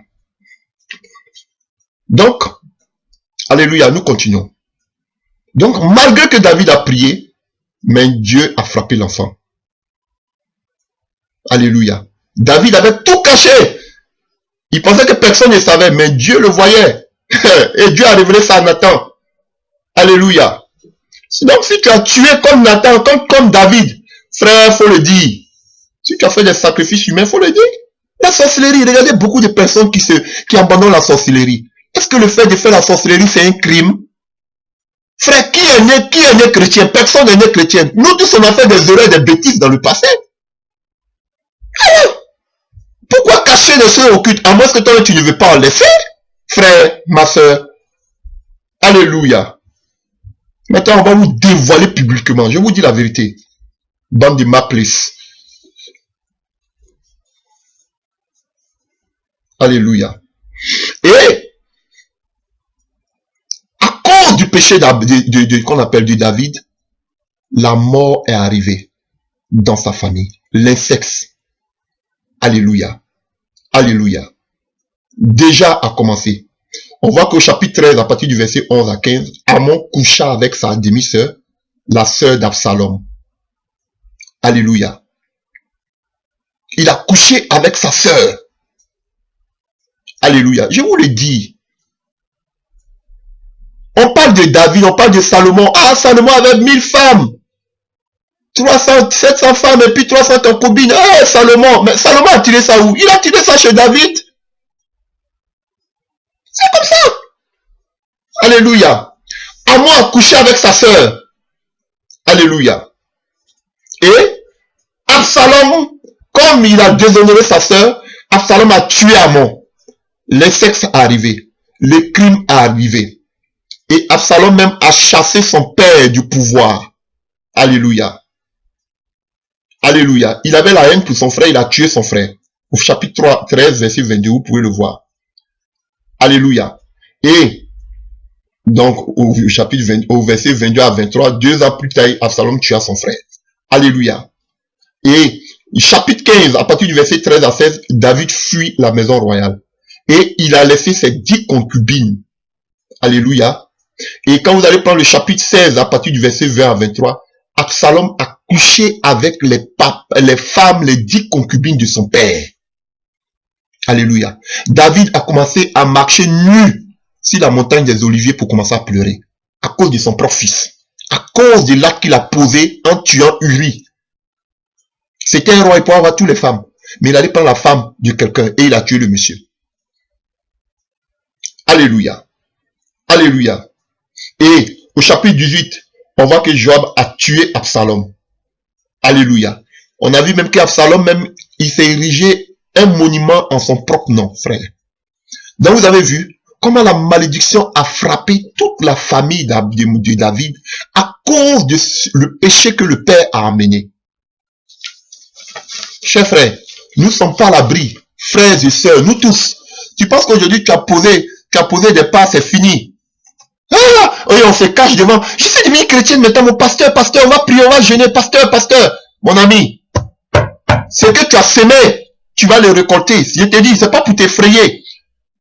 Donc, alléluia, nous continuons. Donc, malgré que David a prié, mais Dieu a frappé l'enfant. Alléluia. David avait tout caché. Il pensait que personne ne savait, mais Dieu le voyait. Et Dieu a révélé ça à Nathan. Alléluia. Donc si tu as tué comme Nathan, comme David, frère, faut le dire. Si tu as fait des sacrifices humains, il faut le dire. La sorcellerie, regardez beaucoup de personnes qui abandonnent la sorcellerie. Est-ce que le fait de faire la sorcellerie, c'est un crime? Frère, qui est né chrétien? Personne n'est né chrétien. Nous tous, on a fait des erreurs, des bêtises dans le passé. Alors, pourquoi cacher les choses occultes? À moins que toi, tu ne veux pas en laisser. Frère, ma soeur. Alléluia. Maintenant, on va vous dévoiler publiquement. Je vous dis la vérité. Bande de Maplis. Alléluia. Et à cause du péché qu'on appelle de David, la mort est arrivée dans sa famille. L'inceste. Alléluia. Alléluia. Déjà a commencé. On voit qu'au chapitre 13, à partir du verset 11 à 15, Amon coucha avec sa demi-sœur, la sœur d'Absalom. Alléluia. Il a couché avec sa sœur. Alléluia. Je vous le dis. On parle de David, on parle de Salomon. Ah, Salomon avait 1000 femmes. 300, 700 femmes et puis 300 concubines. Ah, Salomon. Mais Salomon a tiré ça où? Il a tiré ça chez David. C'est comme ça. Alléluia. Amon a couché avec sa sœur. Alléluia. Et Absalom, comme il a déshonoré sa sœur, Absalom a tué Amon. L'inceste est arrivé. Le crime est arrivé. Et Absalom même a chassé son père du pouvoir. Alléluia. Alléluia. Il avait la haine pour son frère, il a tué son frère. Au chapitre 3, 13, verset 22, vous pouvez le voir. Alléluia. Et donc, au chapitre 20, au verset 22 à 23, 2 ans plus tard, Absalom tua son frère. Alléluia. Et chapitre 15, à partir du verset 13 à 16, David fuit la maison royale. Et il a laissé ses 10 concubines. Alléluia. Et quand vous allez prendre le chapitre 16, à partir du verset 20 à 23, Absalom a couché avec les femmes, les 10 concubines de son père. Alléluia. David a commencé à marcher nu sur la montagne des Oliviers pour commencer à pleurer. À cause de son propre fils. À cause de l'acte qu'il a posé en tuant Uri. C'était un roi, il pouvait avoir toutes les femmes. Mais il allait prendre la femme de quelqu'un et il a tué le monsieur. Alléluia. Alléluia. Et au chapitre 18, on voit que Joab a tué Absalom. Alléluia. On a vu même qu'Absalom, même, il s'est érigé un monument en son propre nom, frère. Donc vous avez vu comment la malédiction a frappé toute la famille de David à cause de le péché que le père a amené. Chers frères, nous ne sommes pas à l'abri, frères et sœurs, nous tous. Tu penses qu'aujourd'hui tu as posé des pas, c'est fini. Ah, oui, on se cache devant. Je suis devenu chrétien maintenant, mon pasteur, on va prier, on va jeûner, pasteur. Mon ami, ce que tu as semé, tu vas le récolter. Je te dis, c'est pas pour t'effrayer.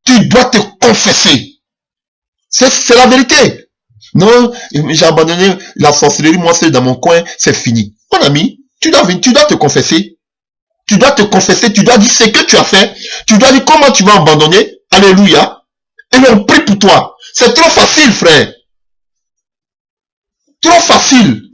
Tu dois te confesser. C'est la vérité. Non, j'ai abandonné la sorcellerie, moi c'est dans mon coin, c'est fini. Mon ami, tu dois te confesser. Tu dois te confesser, tu dois dire ce que tu as fait. Tu dois dire comment tu vas abandonner. Alléluia. Et on prie pour toi. C'est trop facile, frère. Trop facile.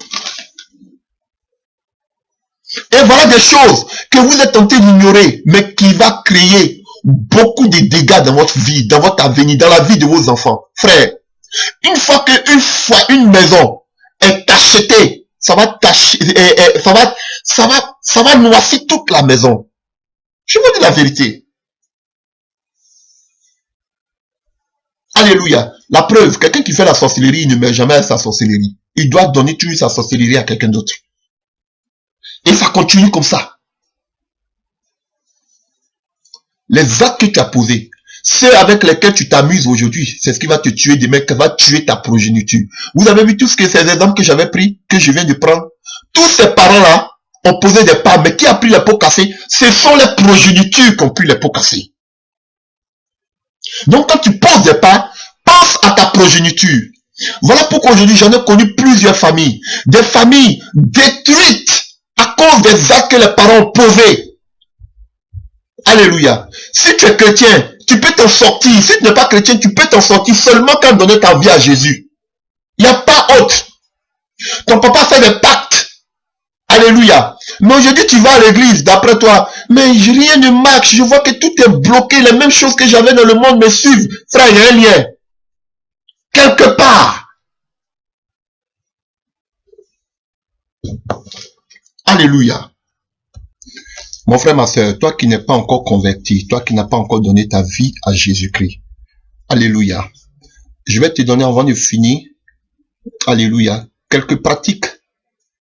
Et voilà des choses que vous êtes tentés d'ignorer, mais qui va créer beaucoup de dégâts dans votre vie, dans votre avenir, dans la vie de vos enfants. Frère, une fois une maison est achetée, ça va noircir toute la maison. Je vous dis la vérité. Alléluia. La preuve, quelqu'un qui fait la sorcellerie, il ne met jamais à sa sorcellerie. Il doit donner toujours sa sorcellerie à quelqu'un d'autre. Et ça continue comme ça. Les actes que tu as posés, ceux avec lesquels tu t'amuses aujourd'hui, c'est ce qui va te tuer demain, qui va tuer ta progéniture. Vous avez vu tous ces exemples que j'avais pris, que je viens de prendre. Tous ces parents-là ont posé des pas, mais qui a pris les pots cassés? Ce sont les progénitures qui ont pris les pots cassés. Donc quand tu poses des pas, pense à ta progéniture. Voilà pourquoi aujourd'hui j'en ai connu plusieurs familles. Des familles détruites à cause des actes que les parents ont posés. Alléluia. Si tu es chrétien, tu peux t'en sortir. Si tu n'es pas chrétien, tu peux t'en sortir seulement quand donner ta vie à Jésus. Il n'y a pas autre. Ton papa fait des pactes. Alléluia. Mais aujourd'hui, tu vas à l'église, d'après toi. Mais rien ne marche. Je vois que tout est bloqué. Les mêmes choses que j'avais dans le monde me suivent. Frère, il y a un lien. Quelque part. Alléluia. Mon frère, ma soeur, toi qui n'es pas encore converti, toi qui n'as pas encore donné ta vie à Jésus-Christ. Alléluia. Je vais te donner avant de finir. Alléluia. Quelques pratiques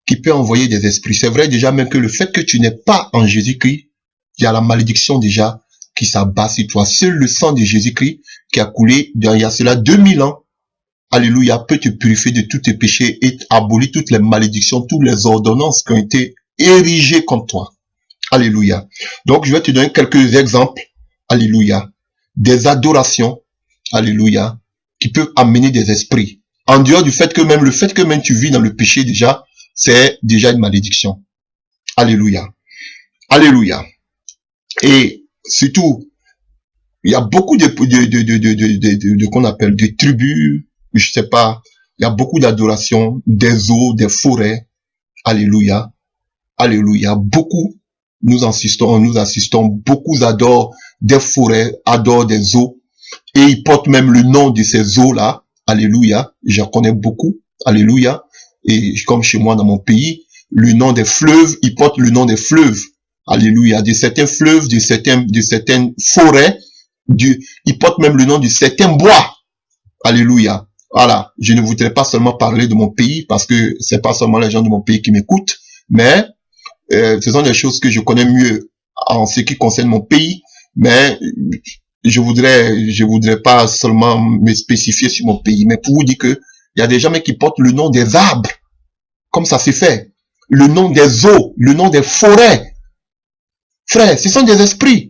qui peuvent envoyer des esprits. C'est vrai déjà même que le fait que tu n'es pas en Jésus-Christ, il y a la malédiction déjà qui s'abat sur toi. Seul le sang de Jésus-Christ qui a coulé il y a cela 2000 ans, alléluia, peut te purifier de tous tes péchés et abolir toutes les malédictions, toutes les ordonnances qui ont été érigées contre toi. Alléluia. Donc, je vais te donner quelques exemples, alléluia, des adorations, alléluia, qui peuvent amener des esprits. En dehors du fait que même le fait que même tu vis dans le péché déjà, c'est déjà une malédiction. Alléluia. Alléluia. Et surtout, il y a beaucoup qu'on appelle des tribus, je sais pas, il y a beaucoup d'adorations, des eaux, des forêts. Alléluia. Alléluia. Beaucoup, nous assistons, beaucoup adorent des forêts, adorent des eaux, et ils portent même le nom de ces eaux-là. Alléluia. J'en connais beaucoup. Alléluia. Et comme chez moi dans mon pays, le nom des fleuves, ils portent le nom des fleuves. Alléluia. De certains fleuves, de certaines forêts, ils portent même le nom de certains bois. Alléluia. Voilà. Je ne voudrais pas seulement parler de mon pays parce que c'est pas seulement les gens de mon pays qui m'écoutent, mais ce sont des choses que je connais mieux en ce qui concerne mon pays, mais je voudrais pas seulement me spécifier sur mon pays, mais pour vous dire que il y a des gens qui portent le nom des arbres, comme ça s'est fait, le nom des eaux, le nom des forêts. Frère, ce sont des esprits.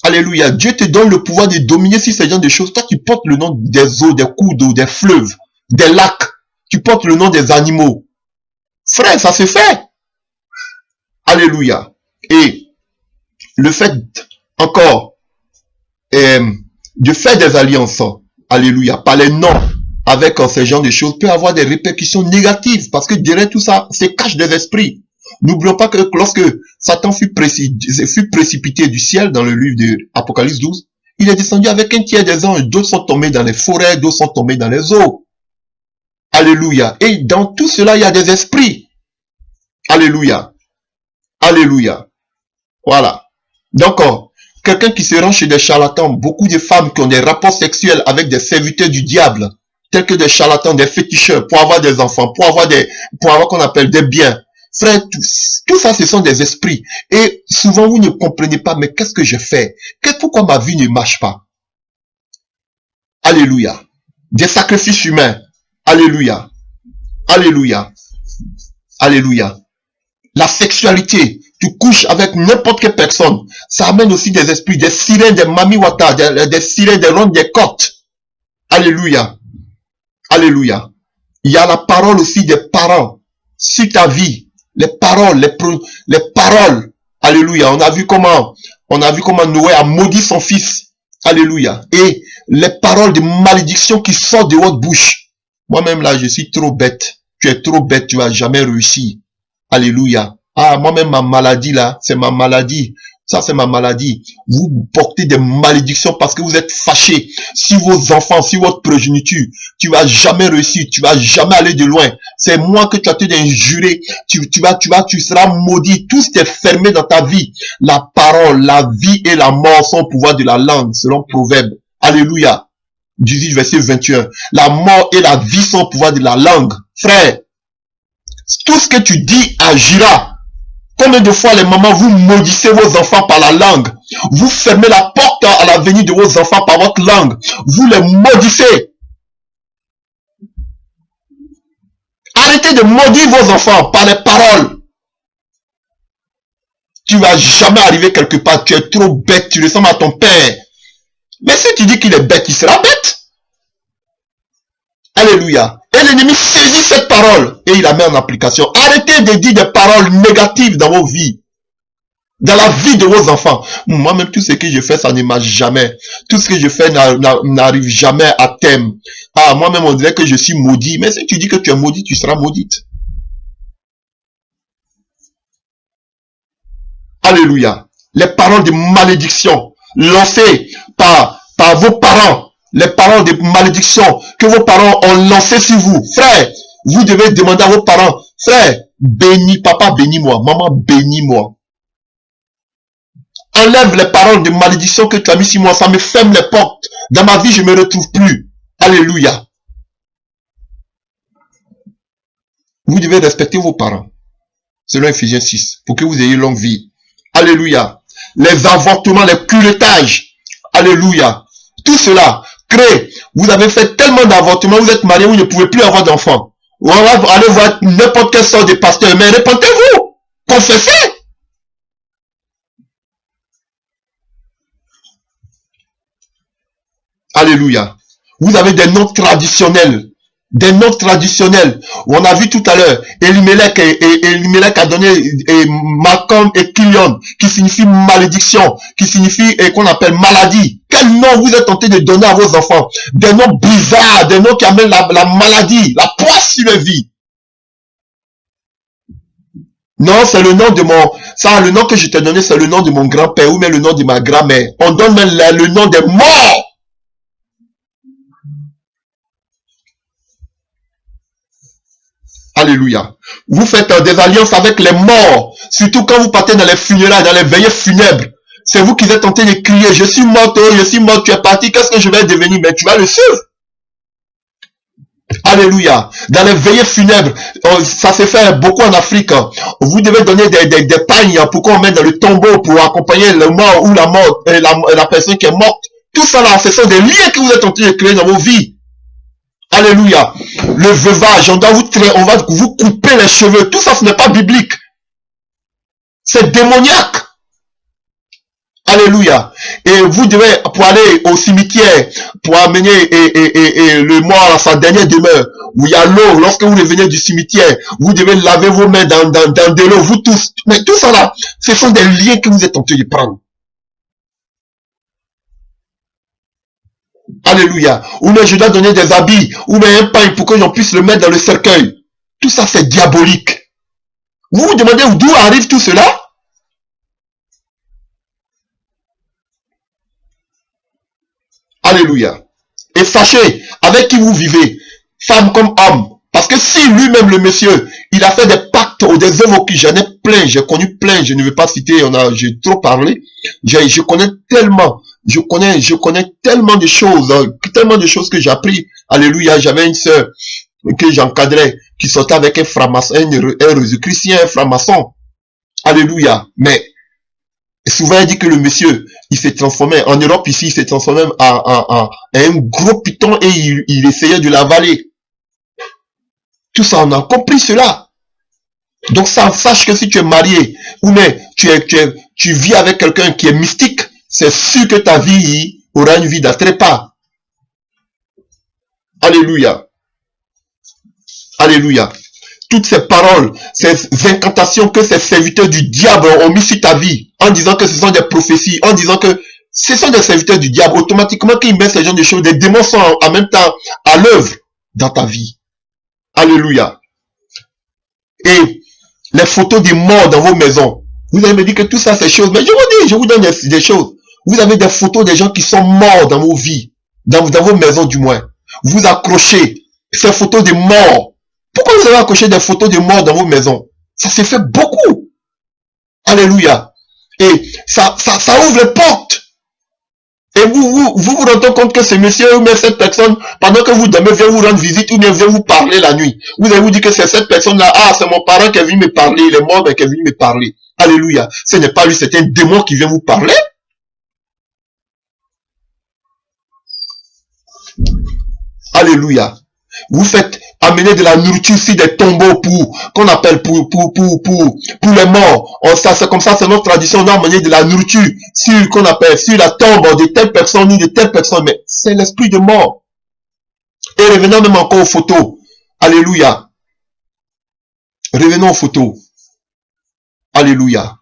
Alléluia. Dieu te donne le pouvoir de dominer sur ces genres de choses. Toi, tu portes le nom des eaux, des cours d'eau, des fleuves, des lacs. Tu portes le nom des animaux. Frère, ça s'est fait. Alléluia. Et le fait, encore, de faire des alliances, alléluia, par les noms, avec ces genres de choses, peut avoir des répercussions négatives, parce que derrière tout ça, c'est cache des esprits. N'oublions pas que lorsque Satan fut précipité du ciel dans le livre de Apocalypse 12, il est descendu avec un tiers des anges, d'autres sont tombés dans les forêts, d'autres sont tombés dans les eaux. Alléluia. Et dans tout cela, il y a des esprits. Alléluia. Alléluia. Voilà. Donc, quelqu'un qui se rend chez des charlatans, beaucoup de femmes qui ont des rapports sexuels avec des serviteurs du diable, tels que des charlatans, des féticheurs, pour avoir des enfants, pour avoir qu'on appelle des biens. Frère, tout ça, ce sont des esprits. Et souvent, vous ne comprenez pas, mais qu'est-ce que je fais? Pourquoi ma vie ne marche pas? Alléluia. Des sacrifices humains. Alléluia. Alléluia. Alléluia. La sexualité. Tu couches avec n'importe quelle personne. Ça amène aussi des esprits, des sirènes, des mamiwata, des sirènes, des rondes, des côtes. Alléluia. Alléluia. Il y a la parole aussi des parents sur ta vie. Les paroles, les paroles. Alléluia. On a vu comment Noé a maudit son fils. Alléluia. Et les paroles de malédiction qui sortent de votre bouche. Moi-même là, je suis trop bête. Tu es trop bête, tu vas jamais réussir. Alléluia. Ah, moi-même, ma maladie là, c'est ma maladie. Ça, c'est ma maladie. Vous portez des malédictions parce que vous êtes fâchés. Si vos enfants, si votre progéniture, tu vas jamais réussir, tu vas jamais aller de loin. C'est moi que tu as été injuré. Tu seras maudit. Tout est fermé dans ta vie. La parole, la vie et la mort sont au pouvoir de la langue, selon Proverbe. Alléluia. 18, verset 21. La mort et la vie sont au pouvoir de la langue. Frère, tout ce que tu dis agira. Combien de fois les mamans, vous maudissez vos enfants par la langue. Vous fermez la porte à la venue de vos enfants par votre langue. Vous les maudissez. Arrêtez de maudire vos enfants par les paroles. Tu vas jamais arriver quelque part. Tu es trop bête. Tu ressembles à ton père. Mais si tu dis qu'il est bête, il sera bête. Alléluia. Et l'ennemi saisit cette parole et il la met en application. Arrêtez de dire des paroles négatives dans vos vies. Dans la vie de vos enfants. Moi-même, tout ce que je fais, ça ne marche jamais. Tout ce que je fais n'arrive jamais à terme. Ah, moi-même, on dirait que je suis maudit. Mais si tu dis que tu es maudit, tu seras maudite. Alléluia. Les paroles de malédiction lancées par vos parents, les paroles de malédiction que vos parents ont lancées sur vous. Frère, vous devez demander à vos parents, frère, bénis, papa, bénis-moi, maman, bénis-moi. Enlève les paroles de malédiction que tu as mis sur moi, ça me ferme les portes. Dans ma vie, je ne me retrouve plus. Alléluia. Vous devez respecter vos parents, selon Ephésiens 6, pour que vous ayez longue vie. Alléluia. Les avortements, les culetages. Alléluia. Tout cela crée. Vous avez fait tellement d'avortements, vous êtes marié, vous ne pouvez plus avoir d'enfants. On va aller voir n'importe quelle sorte de pasteur, mais répentez-vous. Confessez. Alléluia. Vous avez des noms traditionnels. Des noms traditionnels. On a vu tout à l'heure, Elimelech a donné Malcolm et Kilion, qui signifie malédiction, qui signifie qu'on appelle maladie. Quel nom vous êtes tenté de donner à vos enfants? Des noms bizarres, des noms qui amènent la maladie, la poisse sur les vies. Non, c'est le nom de le nom que je t'ai donné, c'est le nom de mon grand-père ou même le nom de ma grand-mère. On donne même le nom des morts. Alléluia. Vous faites des alliances avec les morts, surtout quand vous partez dans les funérailles, dans les veillées funèbres. C'est vous qui êtes tenté de crier, je suis mort, tu es parti, qu'est-ce que je vais devenir? Mais tu vas le suivre. Alléluia. Dans les veillées funèbres, ça se fait beaucoup en Afrique. Vous devez donner des pagnes pour qu'on mette dans le tombeau pour accompagner le mort ou la personne qui est morte. Tout ça là, ce sont des liens que vous êtes tenté de créer dans vos vies. Alléluia. Le veuvage, on va vous couper les cheveux. Tout ça, ce n'est pas biblique. C'est démoniaque. Alléluia. Et vous devez, pour aller au cimetière, pour amener le mort à sa dernière demeure, où il y a l'eau, lorsque vous revenez du cimetière, vous devez laver vos mains dans de l'eau, vous tous. Mais tout ça là, ce sont des liens que vous êtes en train de prendre. Alléluia. Ou bien je dois donner des habits, ou bien un pain pour que j'en puisse le mettre dans le cercueil. Tout ça, c'est diabolique. Vous vous demandez d'où arrive tout cela? Alléluia. Et sachez, avec qui vous vivez, femme comme homme, parce que si lui-même, le monsieur, il a fait des pactes ou des œuvres qui j'en ai plein, j'ai connu plein, je ne vais pas citer, j'ai trop parlé, je connais tellement, je connais tellement de choses que j'ai appris. Alléluia, j'avais une sœur que j'encadrais, qui sortait avec un franc-maçon, un Jésus-Christien, un franc-maçon. Alléluia. Mais souvent, il dit que le monsieur, il s'est transformé, en Europe ici, il s'est transformé en un gros python et il essayait de l'avaler. Tout ça, on a compris cela. Donc, sache que si tu es marié, ou bien tu vis avec quelqu'un qui est mystique, c'est sûr que ta vie aura une vie d'atrépas. Alléluia. Alléluia. Toutes ces paroles, ces incantations que ces serviteurs du diable ont mis sur ta vie, en disant que ce sont des prophéties, en disant que ce sont des serviteurs du diable, automatiquement qu'ils mettent ce genre de choses, des démons sont en même temps à l'œuvre dans ta vie. Alléluia. Et les photos des morts dans vos maisons, vous allez me dire que tout ça c'est choses, mais je vous donne des choses. Vous avez des photos des gens qui sont morts dans vos vies, dans vos maisons du moins. Vous accrochez ces photos de morts. Pourquoi vous avez accroché des photos de morts dans vos maisons? Ça se fait beaucoup. Alléluia. Et ça ouvre les portes. Et vous rendez compte que ce monsieur ou même cette personne, pendant que vous dormez, vient vous rendre visite ou bien vient vous parler la nuit. Vous allez vous dire que c'est cette personne-là, c'est mon parent qui est venu me parler, il est mort, mais qui est venu me parler. Alléluia. Ce n'est pas lui, c'est un démon qui vient vous parler. Alléluia. Vous faites amener de la nourriture sur des tombeaux qu'on appelle pour les morts. C'est comme ça, c'est notre tradition. On a amené de la nourriture qu'on appelle sur la tombe de telle personne ni de telle personne, mais c'est l'esprit de mort. Et revenons même encore aux photos. Alléluia. Revenons aux photos. Alléluia.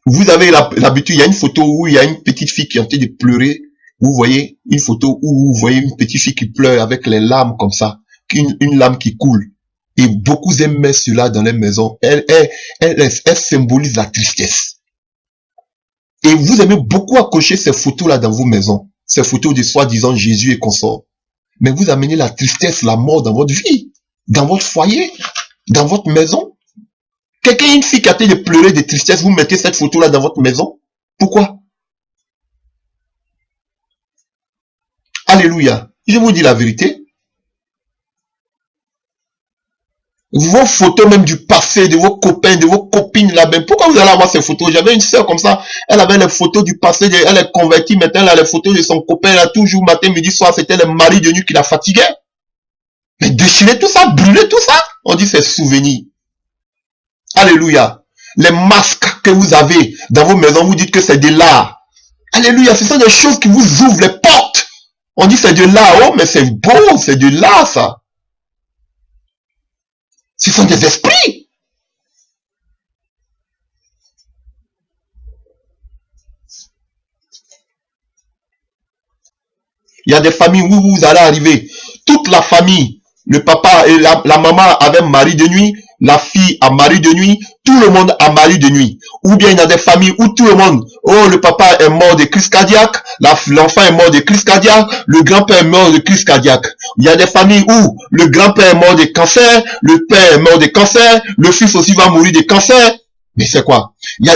Vous avez l'habitude, il y a une photo où il y a une petite fille qui est en train de pleurer. Vous voyez une photo où vous voyez une petite fille qui pleure avec les larmes comme ça, une larme qui coule. Et beaucoup aiment mettre cela dans les maisons. Elle symbolise la tristesse. Et vous aimez beaucoup accrocher ces photos-là dans vos maisons. Ces photos de soi-disant Jésus et consorts. Mais vous amenez la tristesse, la mort dans votre vie, dans votre foyer, dans votre maison. Quelqu'un, une fille qui a été de pleurer de tristesse, vous mettez cette photo-là dans votre maison. Pourquoi? Alléluia. Je vous dis la vérité. Vos photos même du passé, de vos copains, de vos copines là-bas. Pourquoi vous allez avoir ces photos? J'avais une sœur comme ça. Elle avait les photos du passé. Elle est convertie. Maintenant, elle a les photos de son copain. Là, toujours matin, midi, soir. C'était le mari de nuit qui la fatiguait. Mais déchirer tout ça, brûler tout ça. On dit c'est souvenir. Alléluia. Les masques que vous avez dans vos maisons, vous dites que c'est de l'art. Alléluia. Ce sont des choses qui vous ouvrent les portes. On dit c'est de l'art. Oh, mais c'est beau. C'est de l'art, ça. Ce sont des esprits. Il y a des familles où vous allez arriver. Toute la famille, le papa et la maman avaient mari de nuit, la fille a mari de nuit, tout le monde a mari de nuit. Ou bien il y a des familles où tout le monde, oh le papa est mort de crise cardiaque, l'enfant est mort de crise cardiaque, le grand-père est mort de crise cardiaque. Il y a des familles où le grand-père est mort de cancer, le père est mort de cancer, le fils aussi va mourir de cancer. Mais c'est quoi? Il y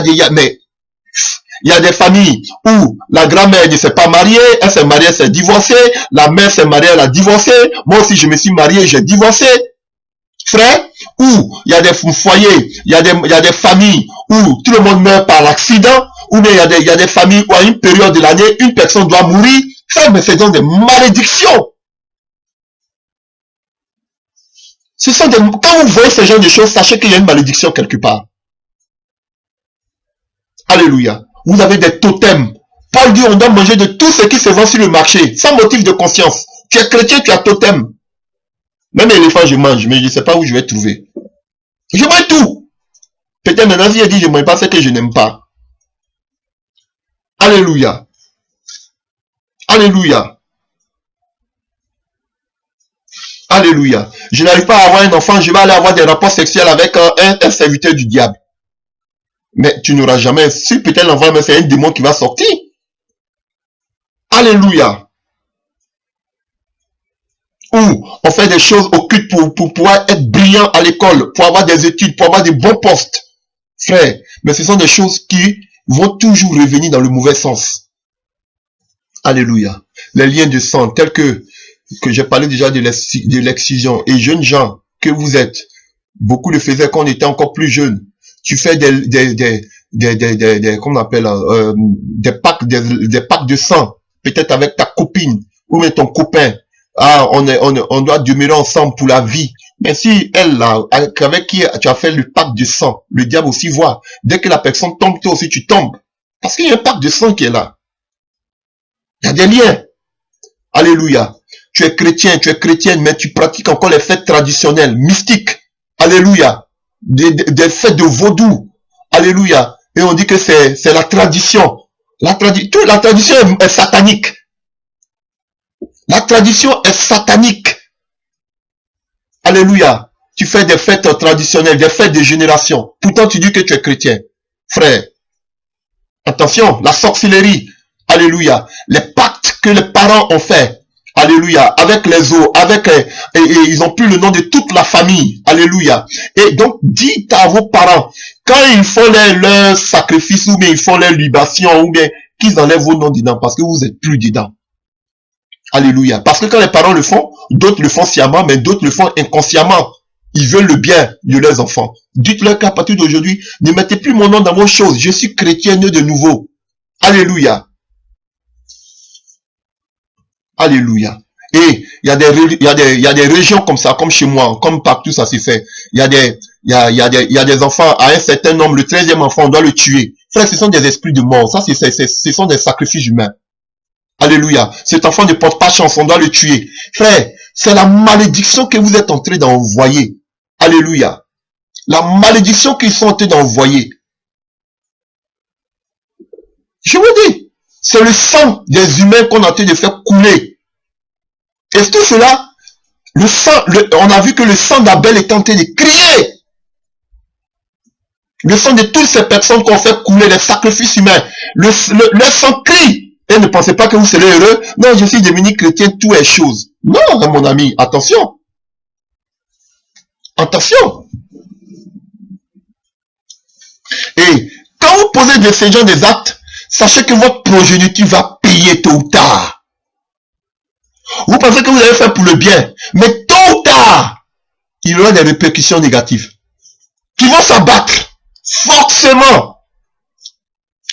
a des familles où la grand-mère ne s'est pas mariée, elle s'est mariée, elle s'est divorcée, la mère s'est mariée, elle a divorcé, moi aussi je me suis marié, j'ai divorcé. Frère, où il y a des foyers, il y a des familles où tout le monde meurt par l'accident, ou bien il y a des familles où à une période de l'année, une personne doit mourir. Frère, mais c'est donc des malédictions. Quand vous voyez ce genre de choses, sachez qu'il y a une malédiction quelque part. Alléluia. Vous avez des totems. Paul dit on doit manger de tout ce qui se vend sur le marché, sans motif de conscience. Tu es chrétien, tu as totem. Même l'éléphant, je mange, mais je ne sais pas où je vais trouver. Je mange tout. Peut-être maintenant, si je dis je ne mange pas, c'est que je n'aime pas. Alléluia. Alléluia. Alléluia. Je n'arrive pas à avoir un enfant, je vais aller avoir des rapports sexuels avec un serviteur du diable. Mais tu n'auras jamais, si peut-être l'enfant, mais c'est un démon qui va sortir. Alléluia. Ou on fait des choses occultes pour pouvoir être brillant à l'école, pour avoir des études, pour avoir des bons postes. Frère, mais ce sont des choses qui vont toujours revenir dans le mauvais sens. Alléluia. Les liens de sang, tels que j'ai parlé déjà de l'excision. Et jeunes gens que vous êtes, beaucoup le faisaient quand on était encore plus jeunes. Tu fais comment on appelle, des packs de sang, peut-être avec ta copine ou même ton copain. Ah, on doit demeurer ensemble pour la vie. Mais si elle, là, avec qui tu as fait le pacte de sang, le diable aussi voit. Dès que la personne tombe, toi aussi tu tombes. Parce qu'il y a un pacte de sang qui est là. Il y a des liens. Alléluia. Tu es chrétien, tu es chrétienne, mais tu pratiques encore les fêtes traditionnelles, mystiques. Alléluia. Des fêtes de vaudou. Alléluia. Et on dit que c'est la tradition. La tradition est satanique. La tradition est satanique. Alléluia. Tu fais des fêtes traditionnelles, des fêtes de génération. Pourtant, tu dis que tu es chrétien. Frère, attention, la sorcellerie. Alléluia. Les pactes que les parents ont fait. Alléluia. Avec les eaux, et ils ont pris le nom de toute la famille. Alléluia. Et donc, dites à vos parents, quand ils font leurs sacrifices, ou bien ils font leurs libations, ou bien qu'ils enlèvent vos noms dedans, parce que vous n'êtes plus dedans. Alléluia. Parce que quand les parents le font, d'autres le font sciemment, mais d'autres le font inconsciemment. Ils veulent le bien de leurs enfants. Dites-leur qu'à partir d'aujourd'hui, ne mettez plus mon nom dans vos choses. Je suis chrétien né de nouveau. Alléluia. Alléluia. Et il y a des régions comme ça, comme chez moi, comme partout ça s'est fait. Il y a des enfants, à un certain nombre, le 13e enfant, on doit le tuer. Frère, ce sont des esprits de mort. Ça, ce sont des sacrifices humains. Alléluia. Cet enfant ne porte pas chance, on doit le tuer. Frère, c'est la malédiction que vous êtes en train d'envoyer. Alléluia. La malédiction qu'ils sont en train d'envoyer. Je vous dis, c'est le sang des humains qu'on est en train de faire couler. Et tout cela, Le sang, on a vu que le sang d'Abel est en train de crier. Le sang de toutes ces personnes qu'on fait couler, les sacrifices humains, le sang crie. Et ne pensez pas que vous serez heureux. Non, je suis devenu chrétien, tout est chose. Non, mon ami, attention. Attention. Et quand vous posez de ces gens des actes, sachez que votre progéniture va payer tôt ou tard. Vous pensez que vous allez faire pour le bien, mais tôt ou tard, il y aura des répercussions négatives qui vont s'abattre forcément.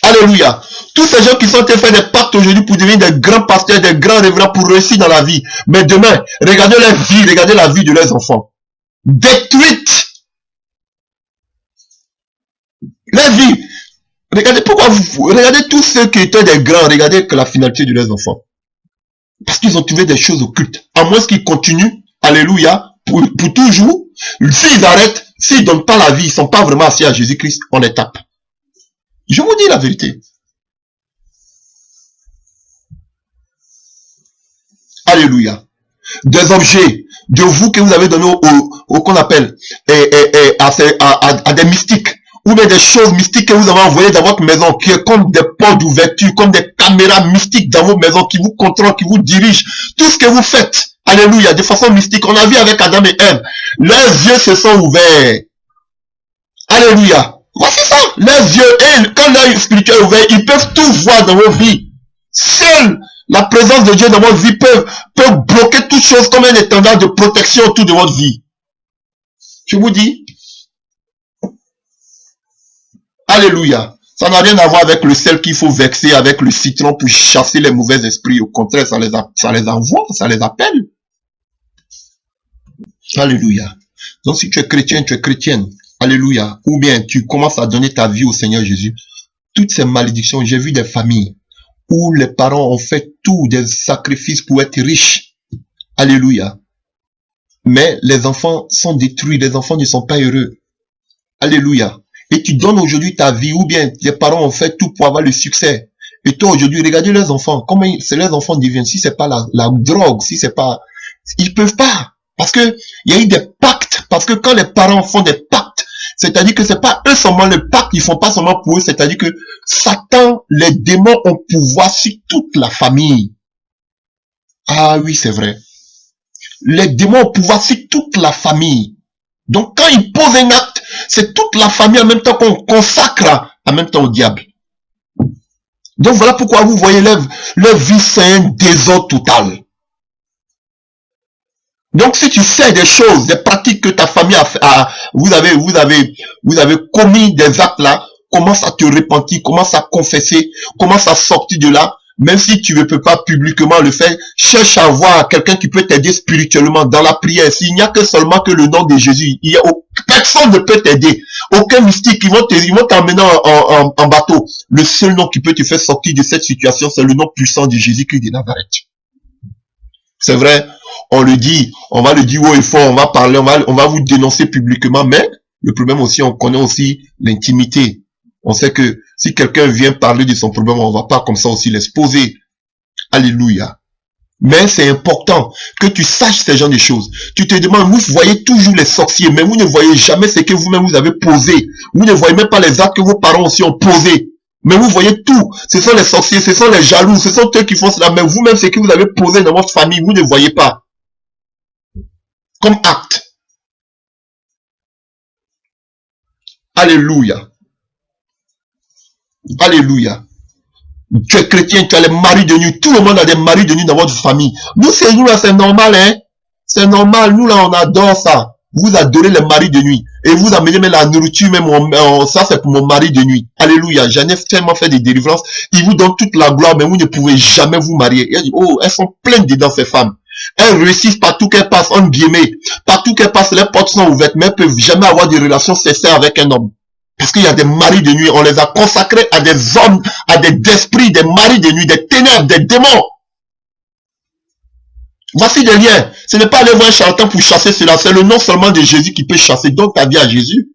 Alléluia. Tous ces gens qui sont en train de faire des pactes aujourd'hui pour devenir des grands pasteurs, des grands révérends pour réussir dans la vie. Mais demain, regardez leur vie, regardez la vie de leurs enfants. Détruite. Leur vie. Regardez pourquoi regardez tous ceux qui étaient des grands, regardez que la finalité de leurs enfants. Parce qu'ils ont trouvé des choses occultes. À moins qu'ils continuent, alléluia, pour toujours. S'ils arrêtent, s'ils ne donnent pas la vie, ils ne sont pas vraiment assis à Jésus-Christ, on les tape. Je vous dis la vérité. Alléluia. Des objets de vous que vous avez donné au qu'on appelle à des mystiques, ou bien des choses mystiques que vous avez envoyées dans votre maison, qui est comme des portes d'ouverture, comme des caméras mystiques dans vos maisons, qui vous contrôlent, qui vous dirigent. Tout ce que vous faites, alléluia, de façon mystique. On a vu avec Adam et Ève, leurs yeux se sont ouverts. Alléluia. Voici ça, leurs yeux, et quand l'œil spirituel est ouvert, ils peuvent tout voir dans vos vies. Seule la présence de Dieu dans votre vie peut bloquer toute chose comme un étendard de protection autour de votre vie. Je vous dis, alléluia. Ça n'a rien à voir avec le sel qu'il faut vexer avec le citron pour chasser les mauvais esprits. Au contraire, ça les envoie, ça les appelle. Alléluia. Donc si tu es chrétien, tu es chrétienne. Alléluia. Ou bien tu commences à donner ta vie au Seigneur Jésus. Toutes ces malédictions, j'ai vu des familles où les parents ont fait tout, des sacrifices pour être riches. Alléluia. Mais les enfants sont détruits, les enfants ne sont pas heureux. Alléluia. Et tu donnes aujourd'hui ta vie, ou bien les parents ont fait tout pour avoir le succès. Et toi aujourd'hui, regardez leurs enfants, comment leurs enfants deviennent, si c'est pas la drogue, si c'est pas... Ils peuvent pas. Parce que il y a eu des pactes. Parce que quand les parents font des pactes, c'est-à-dire que c'est pas eux seulement le pacte, ils font pas seulement pour eux, c'est-à-dire que Satan, les démons ont pouvoir sur toute la famille. Ah oui, c'est vrai. Les démons ont pouvoir sur toute la famille. Donc quand ils posent un acte, c'est toute la famille en même temps qu'on consacre en même temps au diable. Donc voilà pourquoi vous voyez leur vie, c'est un désordre total. Donc si tu sais des choses, des pratiques que ta famille vous avez commis des actes là, commence à te repentir, commence à confesser, commence à sortir de là. Même si tu ne peux pas publiquement le faire, cherche à voir quelqu'un qui peut t'aider spirituellement dans la prière. S'il n'y a que seulement que le nom de Jésus, personne ne peut t'aider. Aucun mystique, ils vont t'emmener en bateau. Le seul nom qui peut te faire sortir de cette situation, c'est le nom puissant de Jésus-Christ de Nazareth. C'est vrai, on le dit, on va le dire haut et fort, on va parler, on va vous dénoncer publiquement, mais le problème aussi, on connaît aussi l'intimité. On sait que si quelqu'un vient parler de son problème, on ne va pas comme ça aussi l'exposer. Alléluia. Mais c'est important que tu saches ces genres de choses. Tu te demandes, vous voyez toujours les sorciers, mais vous ne voyez jamais ce que vous-même vous avez posé. Vous ne voyez même pas les actes que vos parents aussi ont posés. Mais vous voyez tout. Ce sont les sorciers, ce sont les jaloux, ce sont eux qui font cela. Mais vous-même, ce que vous avez posé dans votre famille, vous ne voyez pas. Comme acte. Alléluia. Alléluia. Tu es chrétien, tu as les maris de nuit. Tout le monde a des maris de nuit dans votre famille. Nous, c'est nous là, c'est normal, hein. C'est normal. Nous là, on adore ça. Vous adorez les maris de nuit. Et vous amenez même la nourriture, même ça c'est pour mon mari de nuit. Alléluia. J'en ai tellement fait des délivrances. Ils vous donnent toute la gloire, mais vous ne pouvez jamais vous marier. Et dit, oh, elles sont pleines dedans, ces femmes. Elles réussissent partout qu'elles passent, en guillemets. Partout qu'elles passent, les portes sont ouvertes, mais elles peuvent jamais avoir de relation sincère avec un homme. Parce qu'il y a des maris de nuit, on les a consacrés à des hommes, à des esprits, des maris de nuit, des ténèbres, des démons. Voici des liens. Ce n'est pas aller voir un charlatan pour chasser cela. C'est le nom seulement de Jésus qui peut chasser. Donc ta vie à Jésus.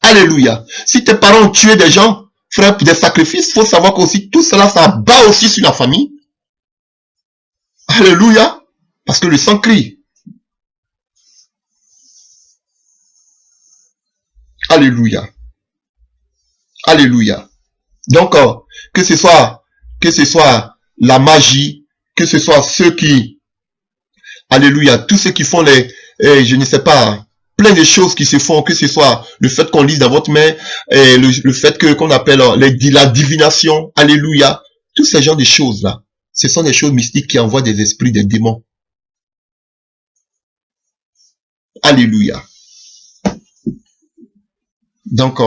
Alléluia. Si tes parents ont tué des gens, frère, pour des sacrifices, il faut savoir qu'aussi tout cela, ça bat aussi sur la famille. Alléluia. Parce que le sang crie. Alléluia. Alléluia. Donc, que ce soit la magie, que ce soit ceux qui, alléluia, tous ceux qui font je ne sais pas, plein de choses qui se font, que ce soit le fait qu'on lise dans votre main, le fait qu'on appelle la divination, alléluia, tous ces genres de choses-là, ce sont des choses mystiques qui envoient des esprits, des démons. Alléluia. Donc,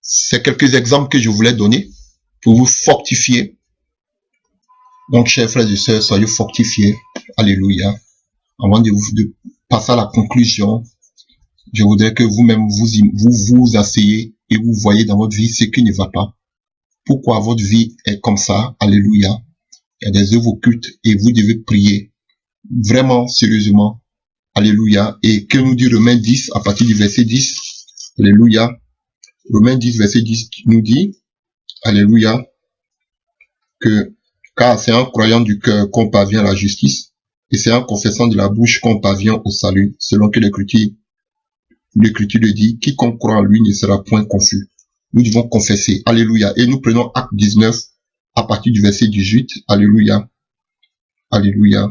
c'est quelques exemples que je voulais donner pour vous fortifier. Donc, chers frères et sœurs, soyez fortifiés. Alléluia. Avant de passer à la conclusion, je voudrais que vous-même vous asseyez et vous voyez dans votre vie ce qui ne va pas. Pourquoi votre vie est comme ça? Alléluia. Il y a des œuvres occultes et vous devez prier vraiment sérieusement. Alléluia. Et que nous dit Romains 10 à partir du verset 10? Alléluia. Romains 10 verset 10 nous dit, alléluia, que car c'est en croyant du cœur qu'on parvient à la justice et c'est en confessant de la bouche qu'on parvient au salut, selon que l'Écriture le dit, quiconque croit en lui ne sera point confus. Nous devons confesser. Alléluia. Et nous prenons Acte 19 à partir du verset 18. Alléluia. Alléluia.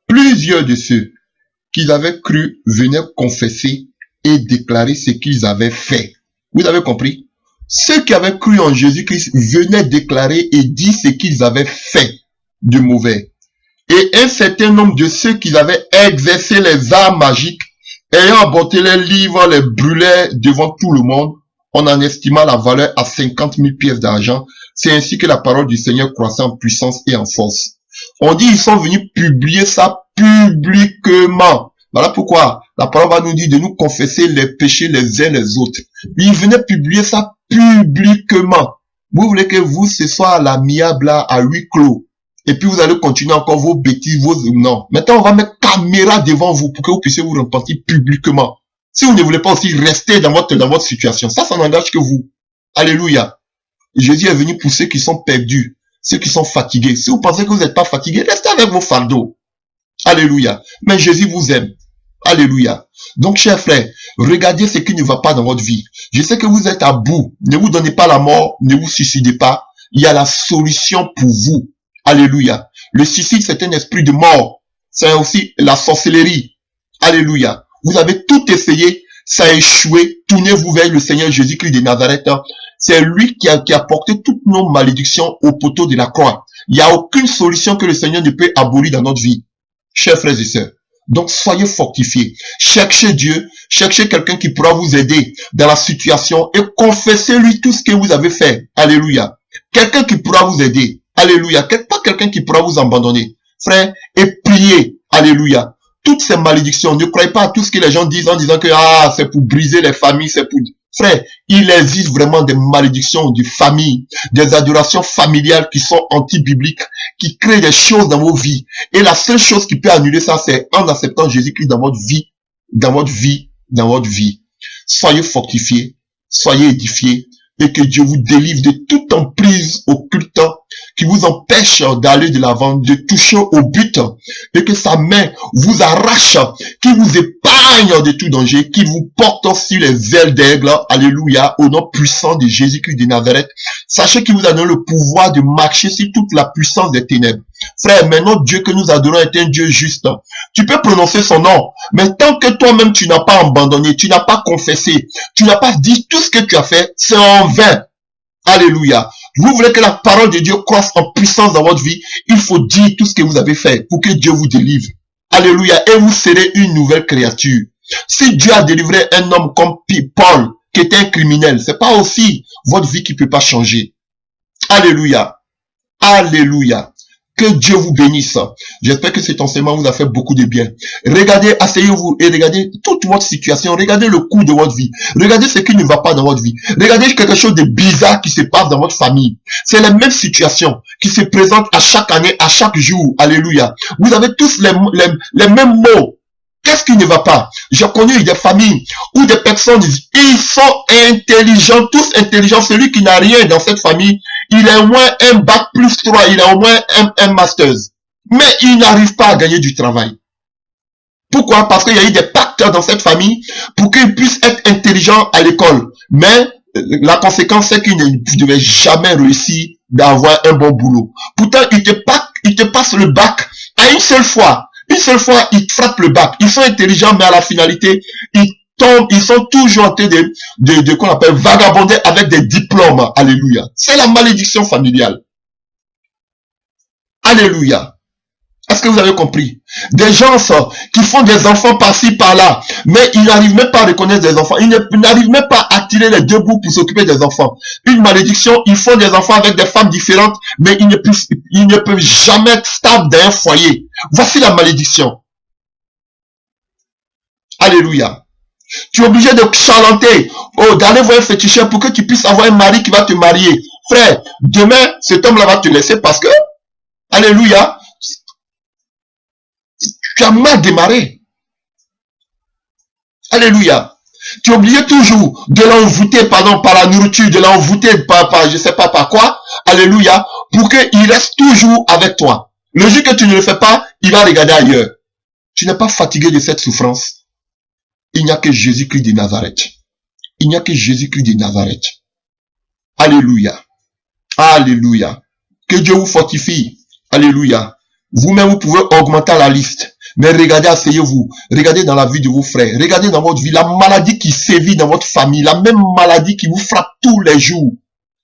Plusieurs de ceux qui avaient cru venaient confesser et déclarer ce qu'ils avaient fait. Vous avez compris? Ceux qui avaient cru en Jésus-Christ venaient déclarer et dire ce qu'ils avaient fait de mauvais. Et un certain nombre de ceux qui avaient exercé les arts magiques, ayant apporté les livres, les brûlaient devant tout le monde, on en estima la valeur à 50 000 pièces d'argent. C'est ainsi que la parole du Seigneur croissait en puissance et en force. On dit ils sont venus publier ça publiquement. Voilà pourquoi la parole va nous dire de nous confesser les péchés les uns les autres. Ils venaient publier ça publiquement. Vous voulez que vous, ce soit à l'amiable, à huis clos. Et puis vous allez continuer encore vos bêtises, non. Maintenant, on va mettre caméra devant vous pour que vous puissiez vous repentir publiquement. Si vous ne voulez pas aussi rester dans votre situation, ça n'engage que vous. Alléluia. Jésus est venu pour ceux qui sont perdus, ceux qui sont fatigués. Si vous pensez que vous n'êtes pas fatigué, restez avec vos fardeaux. Alléluia. Mais Jésus vous aime. Alléluia. Donc, chers frères, regardez ce qui ne va pas dans votre vie. Je sais que vous êtes à bout. Ne vous donnez pas la mort, ne vous suicidez pas. Il y a la solution pour vous. Alléluia. Le suicide, c'est un esprit de mort. C'est aussi la sorcellerie. Alléluia. Vous avez tout essayé, ça a échoué. Tournez-vous vers le Seigneur Jésus-Christ de Nazareth. C'est lui qui a porté toutes nos malédictions au poteau de la croix. Il n'y a aucune solution que le Seigneur ne peut abolir dans notre vie. Chers frères et sœurs. Donc, soyez fortifiés. Cherchez Dieu. Cherchez quelqu'un qui pourra vous aider dans la situation et confessez-lui tout ce que vous avez fait. Alléluia. Quelqu'un qui pourra vous aider. Alléluia. Pas quelqu'un qui pourra vous abandonner. Frère, et priez. Alléluia. Toutes ces malédictions, ne croyez pas à tout ce que les gens disent en disant que c'est pour briser les familles, c'est pour... Frère, il existe vraiment des malédictions de famille, des adorations familiales qui sont anti-bibliques, qui créent des choses dans vos vies. Et la seule chose qui peut annuler ça, c'est en acceptant Jésus-Christ dans votre vie, dans votre vie, dans votre vie. Soyez fortifiés, soyez édifiés, et que Dieu vous délivre de toute emprise occulte qui vous empêche d'aller de l'avant, de toucher au but, et que sa main vous arrache, qui vous épargne de tout danger, qui vous porte sur les ailes d'aigle, alléluia, au nom puissant de Jésus-Christ de Nazareth. Sachez qu'il vous a donné le pouvoir de marcher sur toute la puissance des ténèbres. Frère, maintenant Dieu que nous adorons est un Dieu juste. Tu peux prononcer son nom, mais tant que toi-même tu n'as pas abandonné, tu n'as pas confessé, tu n'as pas dit tout ce que tu as fait, c'est en vain. Alléluia. Vous voulez que la parole de Dieu croisse en puissance dans votre vie, il faut dire tout ce que vous avez fait pour que Dieu vous délivre. Alléluia. Et vous serez une nouvelle créature. Si Dieu a délivré un homme comme Paul, qui était un criminel, c'est pas aussi votre vie qui peut pas changer. Alléluia. Alléluia. Que Dieu vous bénisse. J'espère que cet enseignement vous a fait beaucoup de bien. Regardez, asseyez-vous et regardez toute votre situation. Regardez le cours de votre vie. Regardez ce qui ne va pas dans votre vie. Regardez quelque chose de bizarre qui se passe dans votre famille. C'est la même situation qui se présente à chaque année, à chaque jour. Alléluia. Vous avez tous les mêmes mots. Qu'est-ce qui ne va pas? J'ai connu des familles où des personnes disent, ils sont intelligents, tous intelligents. Celui qui n'a rien dans cette famille, il a au moins un bac plus 3, il a au moins un master. Mais il n'arrive pas à gagner du travail. Pourquoi? Parce qu'il y a eu des pactes dans cette famille pour qu'ils puissent être intelligents à l'école. Mais la conséquence, c'est qu'ils ne devaient jamais réussir d'avoir un bon boulot. Pourtant, ils te passent le bac à une seule fois. Une seule fois, ils frappent le bac. Ils sont intelligents, mais à la finalité, ils tombent, ils sont toujours en train de qu'on appelle vagabonder avec des diplômes. Alléluia. C'est la malédiction familiale. Alléluia. Est-ce que vous avez compris? Des gens qui font des enfants par-ci, par-là, mais ils n'arrivent même pas à reconnaître des enfants. Ils n'arrivent même pas à tirer les deux bouts pour s'occuper des enfants. Une malédiction, ils font des enfants avec des femmes différentes, mais ils ne peuvent jamais être stables dans un foyer. Voici la malédiction. Alléluia. Tu es obligé de chanter, d'aller voir un féticheur pour que tu puisses avoir un mari qui va te marier. Frère, demain, cet homme-là va te laisser parce que, alléluia, tu as mal démarré. Alléluia. Tu es obligé toujours de l'envoûter, par la nourriture, de l'envoûter par je sais pas par quoi. Alléluia. Pour qu'il reste toujours avec toi. Le jour que tu ne le fais pas, il va regarder ailleurs. Tu n'es pas fatigué de cette souffrance. Il n'y a que Jésus-Christ de Nazareth. Il n'y a que Jésus-Christ de Nazareth. Alléluia. Alléluia. Que Dieu vous fortifie. Alléluia. Vous-même, vous pouvez augmenter la liste. Mais regardez, asseyez-vous. Regardez dans la vie de vos frères. Regardez dans votre vie. La maladie qui sévit dans votre famille. La même maladie qui vous frappe tous les jours.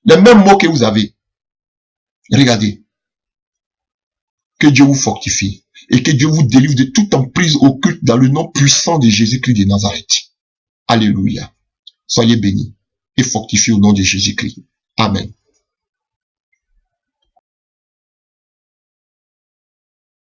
Les mêmes mots que vous avez. Regardez. Que Dieu vous fortifie. Et que Dieu vous délivre de toute emprise occulte dans le nom puissant de Jésus-Christ de Nazareth. Alléluia. Soyez bénis et fortifiés au nom de Jésus-Christ. Amen.